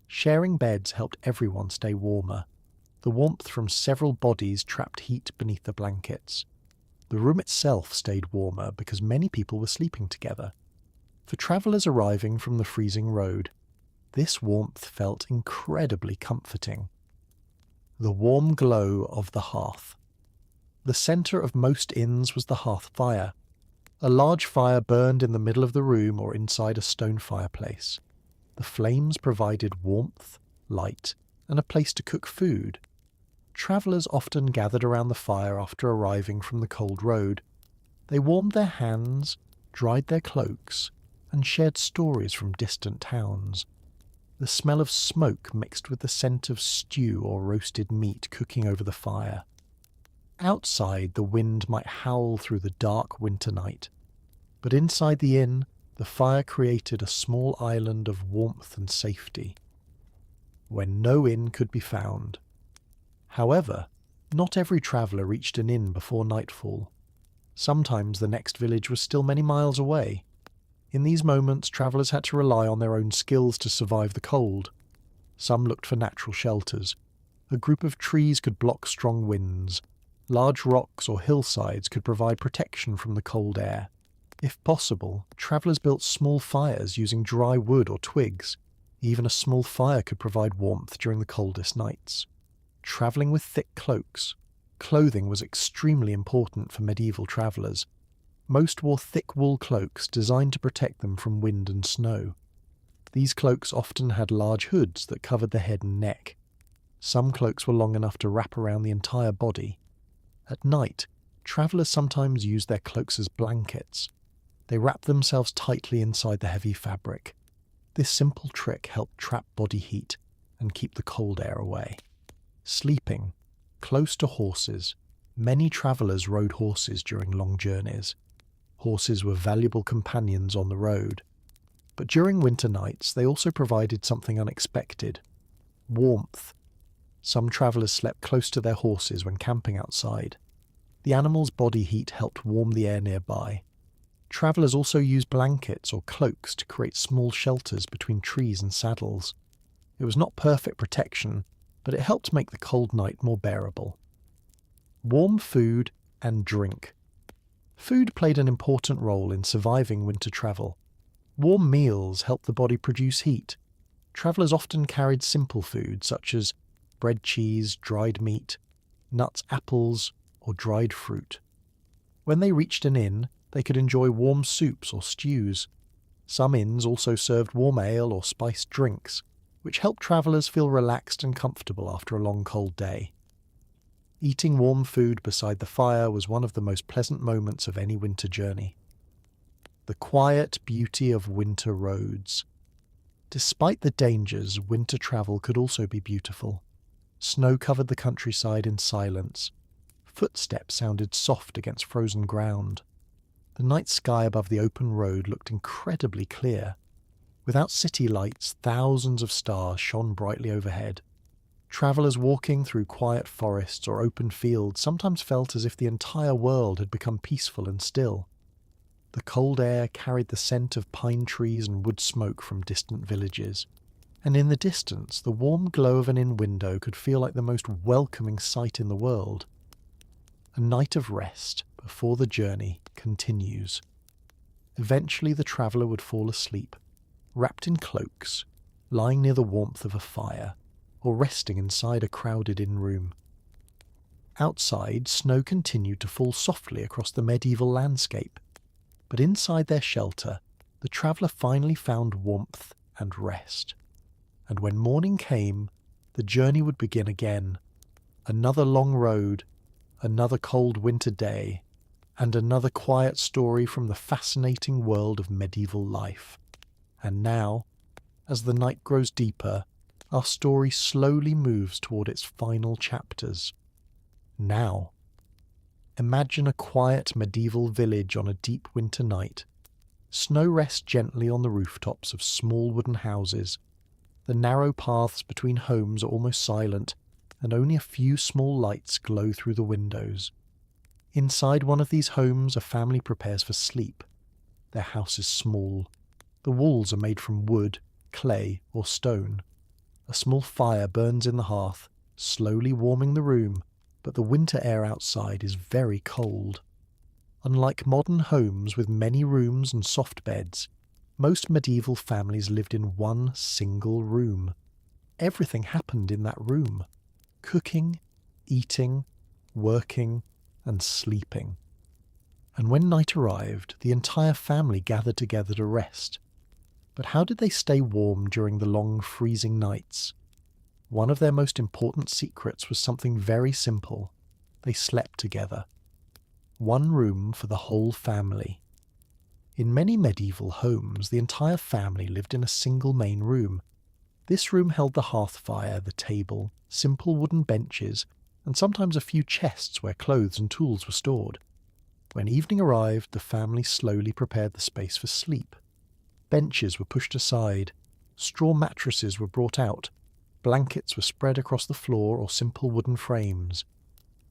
Sharing beds helped everyone stay warmer. The warmth from several bodies trapped heat beneath the blankets. The room itself stayed warmer because many people were sleeping together. For travellers arriving from the freezing road, this warmth felt incredibly comforting. The warm glow of the hearth. The centre of most inns was the hearth fire. A large fire burned in the middle of the room or inside a stone fireplace. The flames provided warmth, light, and a place to cook food. Travellers often gathered around the fire after arriving from the cold road. They warmed their hands, dried their cloaks, and shared stories from distant towns. the smell of smoke mixed with the scent of stew or roasted meat cooking over the fire. Outside, the wind might howl through the dark winter night, but inside the inn, the fire created a small island of warmth and safety, when no inn could be found. However, not every traveller reached an inn before nightfall. Sometimes the next village was still many miles away. In these moments, travellers had to rely on their own skills to survive the cold. Some looked for natural shelters. A group of trees could block strong winds. Large rocks or hillsides could provide protection from the cold air. If possible, travellers built small fires using dry wood or twigs. Even a small fire could provide warmth during the coldest nights. Travelling with thick cloaks. Clothing was extremely important for medieval travellers. Most wore thick wool cloaks designed to protect them from wind and snow. These cloaks often had large hoods that covered the head and neck. Some cloaks were long enough to wrap around the entire body. At night, travellers sometimes used their cloaks as blankets. They wrapped themselves tightly inside the heavy fabric. This simple trick helped trap body heat and keep the cold air away. Sleeping. Close to horses. Many travellers rode horses during long journeys. Horses were valuable companions on the road. But during winter nights, they also provided something unexpected. Warmth. Some travellers slept close to their horses when camping outside. The animals' body heat helped warm the air nearby. Travellers also used blankets or cloaks to create small shelters between trees and saddles. It was not perfect protection, but it helped make the cold night more bearable. Warm food and drink. Food played an important role in surviving winter travel. Warm meals helped the body produce heat. Travellers often carried simple food such as bread, cheese, dried meat, nuts, apples, or dried fruit. When they reached an inn, they could enjoy warm soups or stews. Some inns also served warm ale or spiced drinks, which helped travellers feel relaxed and comfortable after a long cold day. Eating warm food beside the fire was one of the most pleasant moments of any winter journey. The quiet beauty of winter roads. Despite the dangers, winter travel could also be beautiful. Snow covered the countryside in silence. Footsteps sounded soft against frozen ground. The night sky above the open road looked incredibly clear. Without city lights, thousands of stars shone brightly overhead. Travellers walking through quiet forests or open fields sometimes felt as if the entire world had become peaceful and still. The cold air carried the scent of pine trees and wood smoke from distant villages. And in the distance, the warm glow of an inn window could feel like the most welcoming sight in the world. A night of rest before the journey continues. Eventually the traveller would fall asleep, wrapped in cloaks, lying near the warmth of a fire, or resting inside a crowded inn room. Outside, snow continued to fall softly across the medieval landscape, but inside their shelter, the traveller finally found warmth and rest. And when morning came, the journey would begin again. Another long road, another cold winter day, and another quiet story from the fascinating world of medieval life. And now, as the night grows deeper, our story slowly moves toward its final chapters. Now, imagine a quiet medieval village on a deep winter night. Snow rests gently on the rooftops of small wooden houses. The narrow paths between homes are almost silent, and only a few small lights glow through the windows. Inside one of these homes, a family prepares for sleep. Their house is small. The walls are made from wood, clay, or stone. A small fire burns in the hearth, slowly warming the room, but the winter air outside is very cold. Unlike modern homes with many rooms and soft beds, most medieval families lived in one single room. Everything happened in that room. Cooking, eating, working, and sleeping. And when night arrived, the entire family gathered together to rest. But how did they stay warm during the long freezing nights? One of their most important secrets was something very simple. They slept together. One room for the whole family. In many medieval homes, the entire family lived in a single main room. This room held the hearth fire, the table, simple wooden benches, and sometimes a few chests where clothes and tools were stored. When evening arrived, the family slowly prepared the space for sleep. Benches were pushed aside, straw mattresses were brought out, blankets were spread across the floor or simple wooden frames.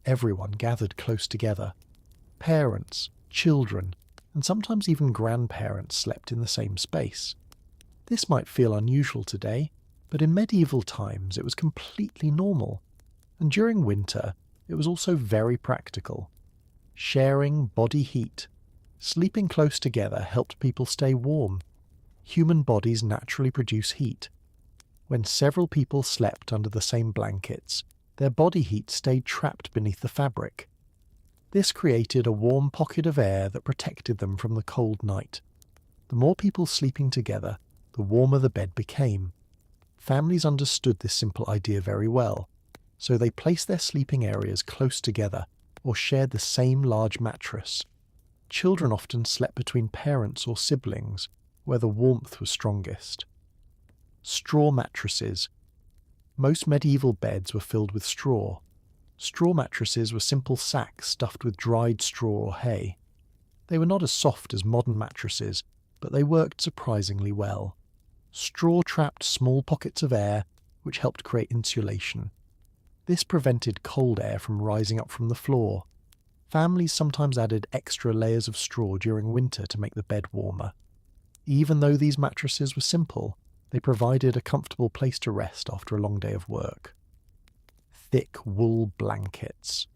Everyone gathered close together. Parents, children, and sometimes even grandparents slept in the same space. This might feel unusual today, but in medieval times it was completely normal. And during winter, it was also very practical. Sharing body heat, sleeping close together helped people stay warm. Human bodies naturally produce heat. When several people slept under the same blankets, their body heat stayed trapped beneath the fabric. This created a warm pocket of air that protected them from the cold night. The more people sleeping together, the warmer the bed became. Families understood this simple idea very well, so they placed their sleeping areas close together or shared the same large mattress. Children often slept between parents or siblings, where the warmth was strongest. Straw mattresses. Most medieval beds were filled with straw. Straw mattresses were simple sacks stuffed with dried straw or hay. They were not as soft as modern mattresses, but they worked surprisingly well. Straw trapped small pockets of air, which helped create insulation. This prevented cold air from rising up from the floor. Families sometimes added extra layers of straw during winter to make the bed warmer. Even though these mattresses were simple, they provided a comfortable place to rest after a long day of work. Thick wool blankets.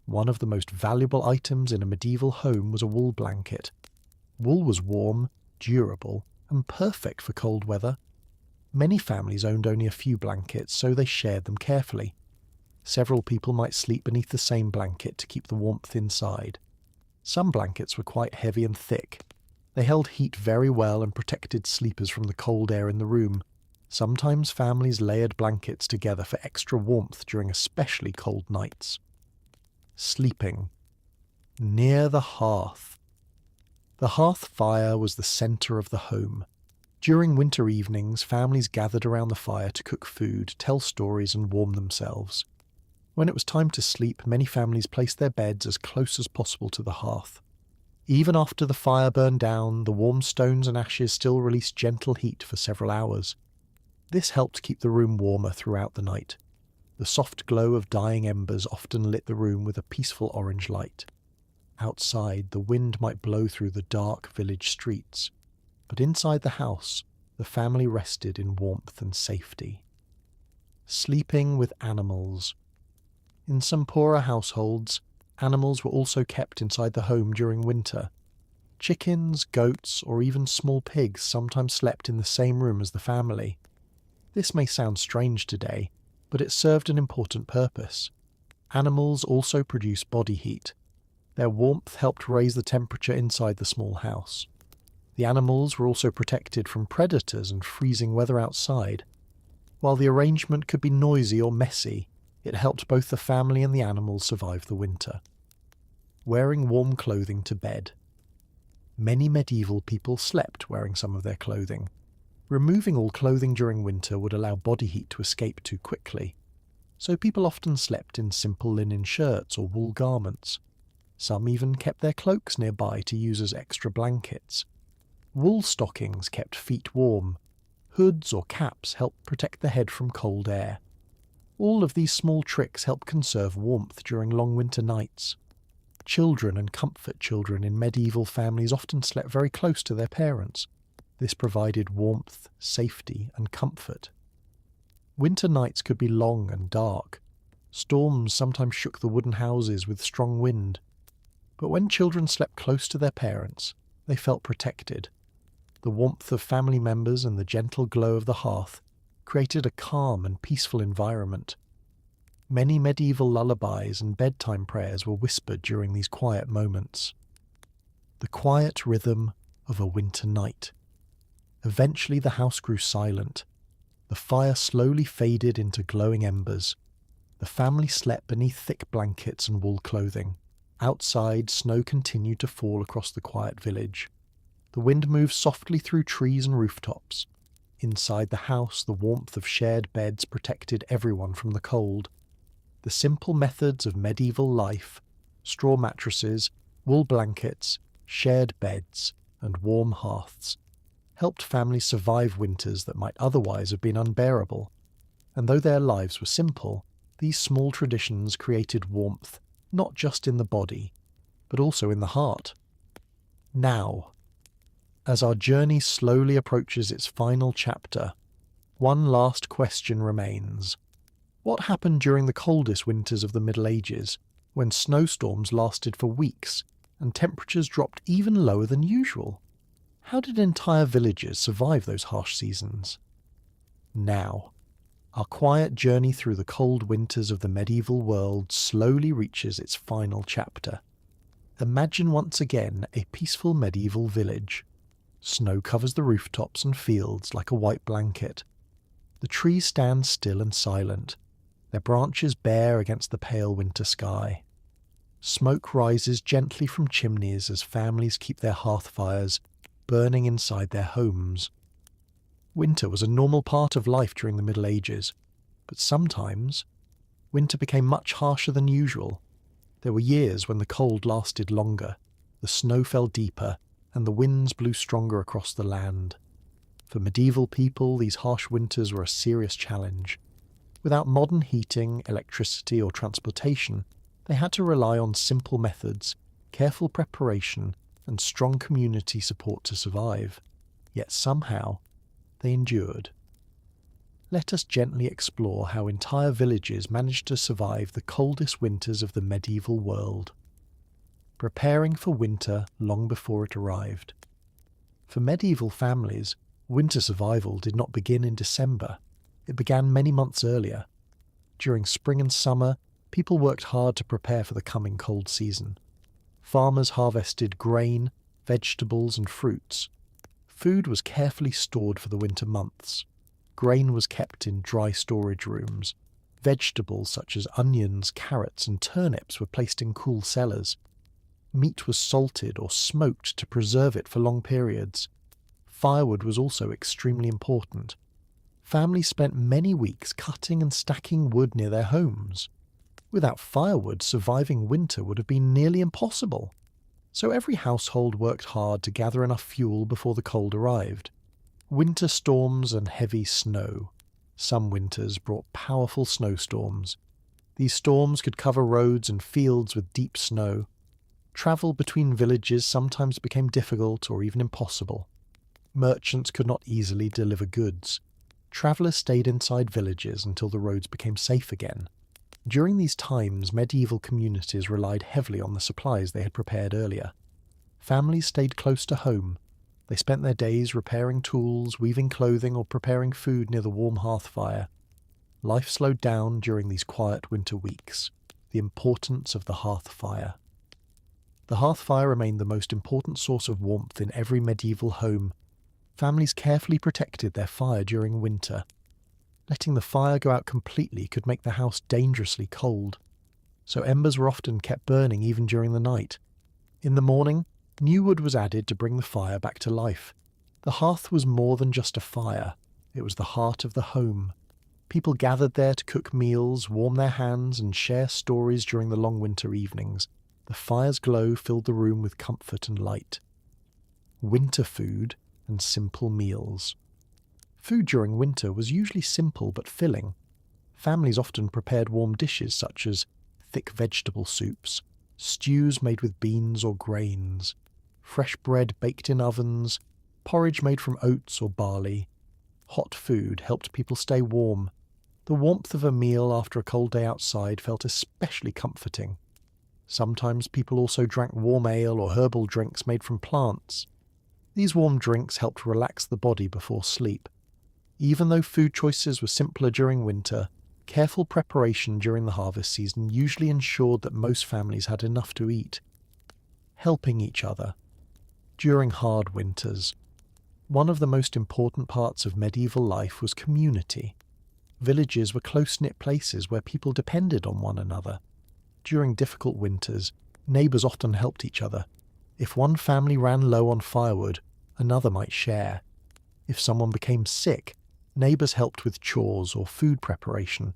One of the most valuable items in a medieval home was a wool blanket. Wool was warm, durable, and perfect for cold weather. Many families owned only a few blankets, so they shared them carefully. Several people might sleep beneath the same blanket to keep the warmth inside. Some blankets were quite heavy and thick. They held heat very well and protected sleepers from the cold air in the room. Sometimes families layered blankets together for extra warmth during especially cold nights. Sleeping. Near the hearth. The hearth fire was the centre of the home. During winter evenings, families gathered around the fire to cook food, tell stories, and warm themselves. When it was time to sleep, many families placed their beds as close as possible to the hearth. Even after the fire burned down, the warm stones and ashes still released gentle heat for several hours. This helped keep the room warmer throughout the night. The soft glow of dying embers often lit the room with a peaceful orange light. Outside, the wind might blow through the dark village streets, but inside the house, the family rested in warmth and safety. Sleeping with animals. In some poorer households, animals were also kept inside the home during winter. Chickens, goats, or even small pigs sometimes slept in the same room as the family. This may sound strange today, but it served an important purpose. Animals also produce body heat. Their warmth helped raise the temperature inside the small house. The animals were also protected from predators and freezing weather outside. While the arrangement could be noisy or messy, it helped both the family and the animals survive the winter. Wearing warm clothing to bed. Many medieval people slept wearing some of their clothing. Removing all clothing during winter would allow body heat to escape too quickly, so people often slept in simple linen shirts or wool garments. Some even kept their cloaks nearby to use as extra blankets. Wool stockings kept feet warm. Hoods or caps helped protect the head from cold air. All of these small tricks help conserve warmth during long winter nights. Children and comfort children in medieval families often slept very close to their parents. This provided warmth, safety, and comfort. Winter nights could be long and dark. Storms sometimes shook the wooden houses with strong wind. But when children slept close to their parents, they felt protected. The warmth of family members and the gentle glow of the hearth created a calm and peaceful environment. Many medieval lullabies and bedtime prayers were whispered during these quiet moments. The quiet rhythm of a winter night. Eventually the house grew silent. The fire slowly faded into glowing embers. The family slept beneath thick blankets and wool clothing. Outside, snow continued to fall across the quiet village. The wind moved softly through trees and rooftops. Inside the house, the warmth of shared beds protected everyone from the cold. The simple methods of medieval life, straw mattresses, wool blankets, shared beds, and warm hearths, helped families survive winters that might otherwise have been unbearable. And though their lives were simple, these small traditions created warmth, not just in the body, but also in the heart. Now, as our journey slowly approaches its final chapter, one last question remains. What happened during the coldest winters of the Middle Ages, when snowstorms lasted for weeks and temperatures dropped even lower than usual? How did entire villages survive those harsh seasons? Now, our quiet journey through the cold winters of the medieval world slowly reaches its final chapter. Imagine once again a peaceful medieval village. Snow covers the rooftops and fields like a white blanket. The trees stand still and silent, their branches bare against the pale winter sky. Smoke rises gently from chimneys as families keep their hearth fires burning inside their homes. Winter was a normal part of life during the Middle Ages, but sometimes winter became much harsher than usual. There were years when the cold lasted longer, the snow fell deeper, and the winds blew stronger across the land. For medieval people, these harsh winters were a serious challenge. Without modern heating, electricity, or transportation, they had to rely on simple methods, careful preparation, and strong community support to survive. Yet somehow, they endured. Let us gently explore how entire villages managed to survive the coldest winters of the medieval world, preparing for winter long before it arrived. For medieval families, winter survival did not begin in December. It began many months earlier. During spring and summer, people worked hard to prepare for the coming cold season. Farmers harvested grain, vegetables, and fruits. Food was carefully stored for the winter months. Grain was kept in dry storage rooms. Vegetables such as onions, carrots, and turnips were placed in cool cellars. Meat was salted or smoked to preserve it for long periods. Firewood was also extremely important. Families spent many weeks cutting and stacking wood near their homes. Without firewood, surviving winter would have been nearly impossible. So every household worked hard to gather enough fuel before the cold arrived. Winter storms and heavy snow. Some winters brought powerful snowstorms. These storms could cover roads and fields with deep snow. Travel between villages sometimes became difficult or even impossible. Merchants could not easily deliver goods. Travellers stayed inside villages until the roads became safe again. During these times, medieval communities relied heavily on the supplies they had prepared earlier. Families stayed close to home. They spent their days repairing tools, weaving clothing, or preparing food near the warm hearth fire. Life slowed down during these quiet winter weeks. The importance of the hearth fire. The hearth fire remained the most important source of warmth in every medieval home. Families carefully protected their fire during winter. Letting the fire go out completely could make the house dangerously cold, so embers were often kept burning even during the night. In the morning, new wood was added to bring the fire back to life. The hearth was more than just a fire. It was the heart of the home. People gathered there to cook meals, warm their hands, and share stories during the long winter evenings. The fire's glow filled the room with comfort and light. Winter food and simple meals. Food during winter was usually simple but filling. Families often prepared warm dishes such as thick vegetable soups, stews made with beans or grains, fresh bread baked in ovens, porridge made from oats or barley. Hot food helped people stay warm. The warmth of a meal after a cold day outside felt especially comforting. Sometimes people also drank warm ale or herbal drinks made from plants. These warm drinks helped relax the body before sleep. Even though food choices were simpler during winter, careful preparation during the harvest season usually ensured that most families had enough to eat. Helping each other. During hard winters, one of the most important parts of medieval life was community. Villages were close-knit places where people depended on one another. During difficult winters, neighbours often helped each other. If one family ran low on firewood, another might share. If someone became sick, neighbours helped with chores or food preparation.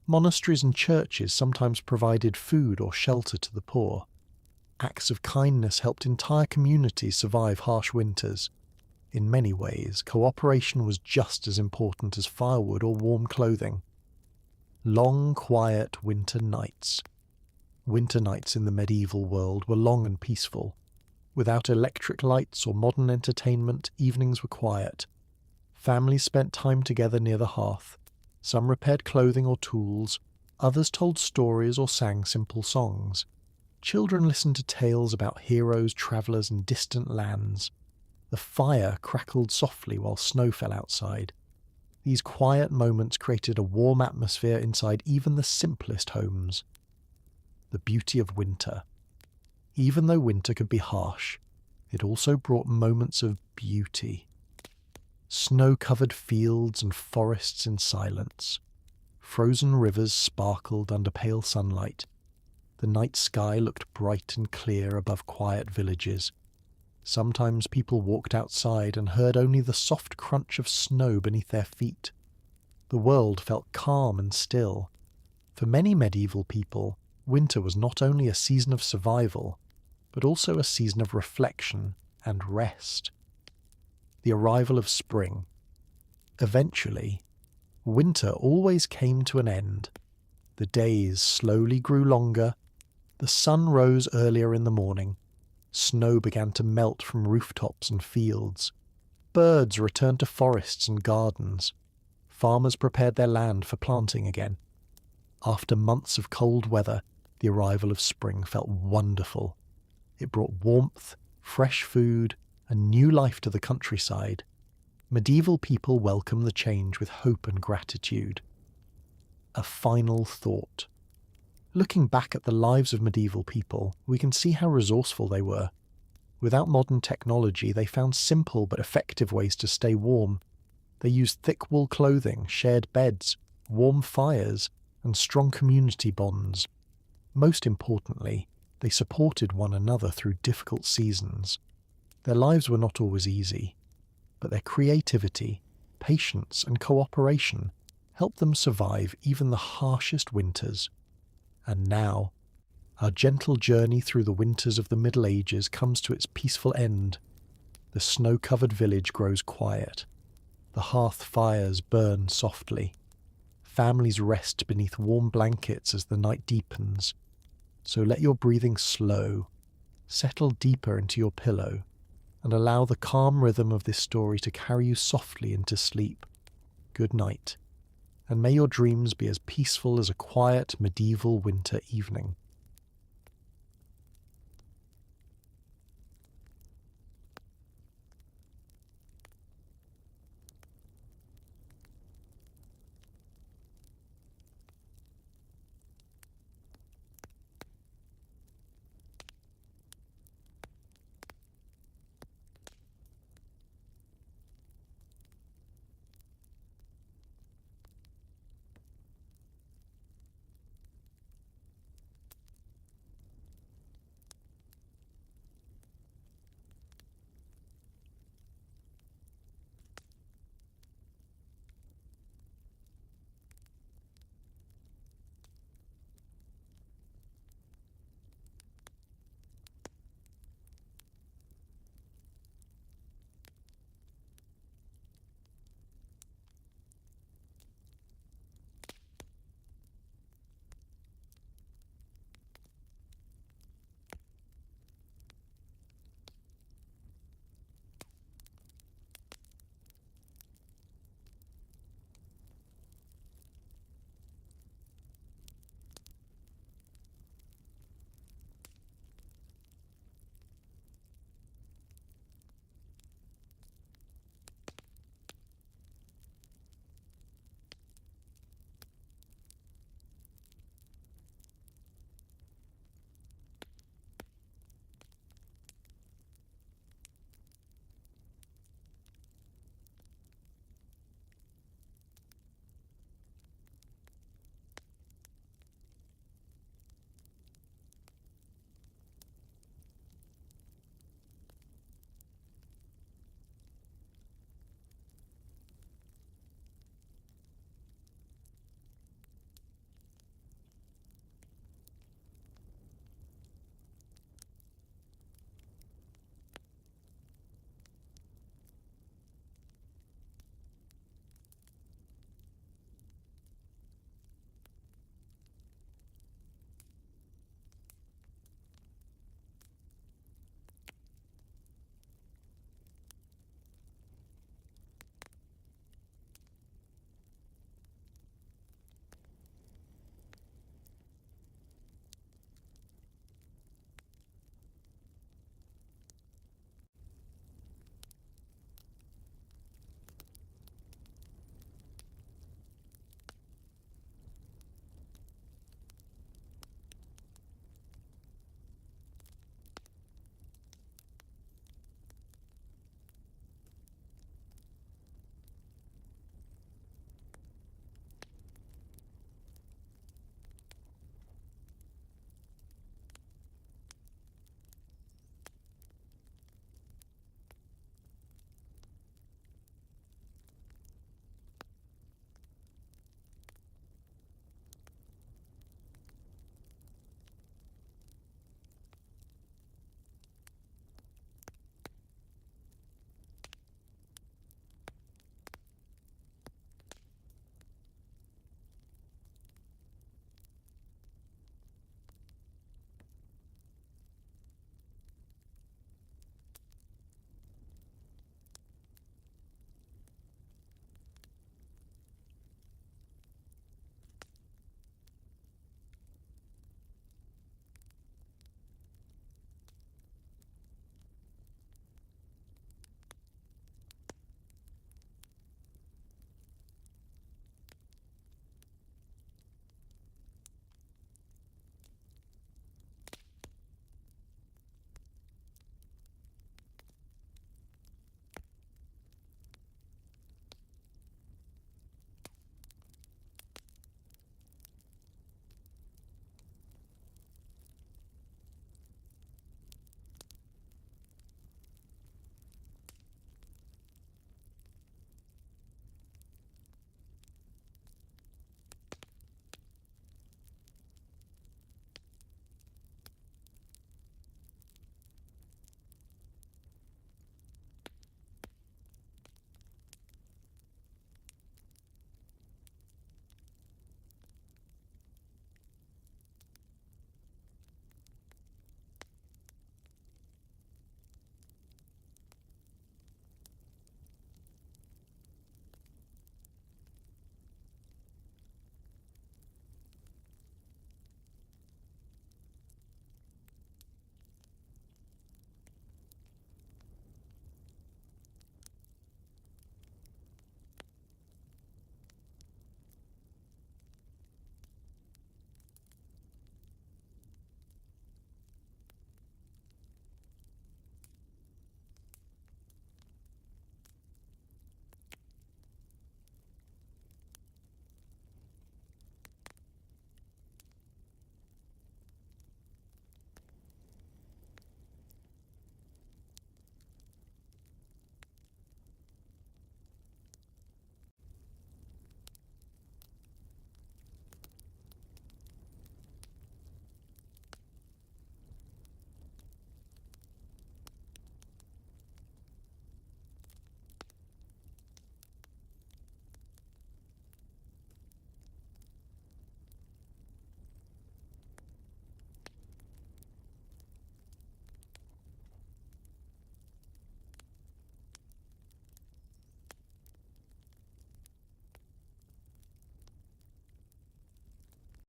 Monasteries and churches sometimes provided food or shelter to the poor. Acts of kindness helped entire communities survive harsh winters. In many ways, cooperation was just as important as firewood or warm clothing. Long, quiet winter nights. Winter nights in the medieval world were long and peaceful. Without electric lights or modern entertainment, evenings were quiet. Families spent time together near the hearth. Some repaired clothing or tools, others told stories or sang simple songs. Children listened to tales about heroes, travellers, and distant lands. The fire crackled softly while snow fell outside. These quiet moments created a warm atmosphere inside even the simplest homes. The beauty of winter. Even though winter could be harsh, it also brought moments of beauty. Snow-covered fields and forests in silence. Frozen rivers sparkled under pale sunlight. The night sky looked bright and clear above quiet villages. Sometimes people walked outside and heard only the soft crunch of snow beneath their feet. The world felt calm and still. For many medieval people, winter was not only a season of survival, but also a season of reflection and rest. The arrival of spring. Eventually, winter always came to an end. The days slowly grew longer. The sun rose earlier in the morning. Snow began to melt from rooftops and fields. Birds returned to forests and gardens. Farmers prepared their land for planting again. After months of cold weather, the arrival of spring felt wonderful. It brought warmth, fresh food, and new life to the countryside. Medieval people welcomed the change with hope and gratitude. A final thought. Looking back at the lives of medieval people, we can see how resourceful they were. Without modern technology, they found simple but effective ways to stay warm. They used thick wool clothing, shared beds, warm fires, and strong community bonds. Most importantly, they supported one another through difficult seasons. Their lives were not always easy, but their creativity, patience, and cooperation helped them survive even the harshest winters. And now, our gentle journey through the winters of the Middle Ages comes to its peaceful end. The snow-covered village grows quiet. The hearth fires burn softly. Families rest beneath warm blankets as the night deepens. So let your breathing slow, settle deeper into your pillow, and allow the calm rhythm of this story to carry you softly into sleep. Good night, and may your dreams be as peaceful as a quiet medieval winter evening.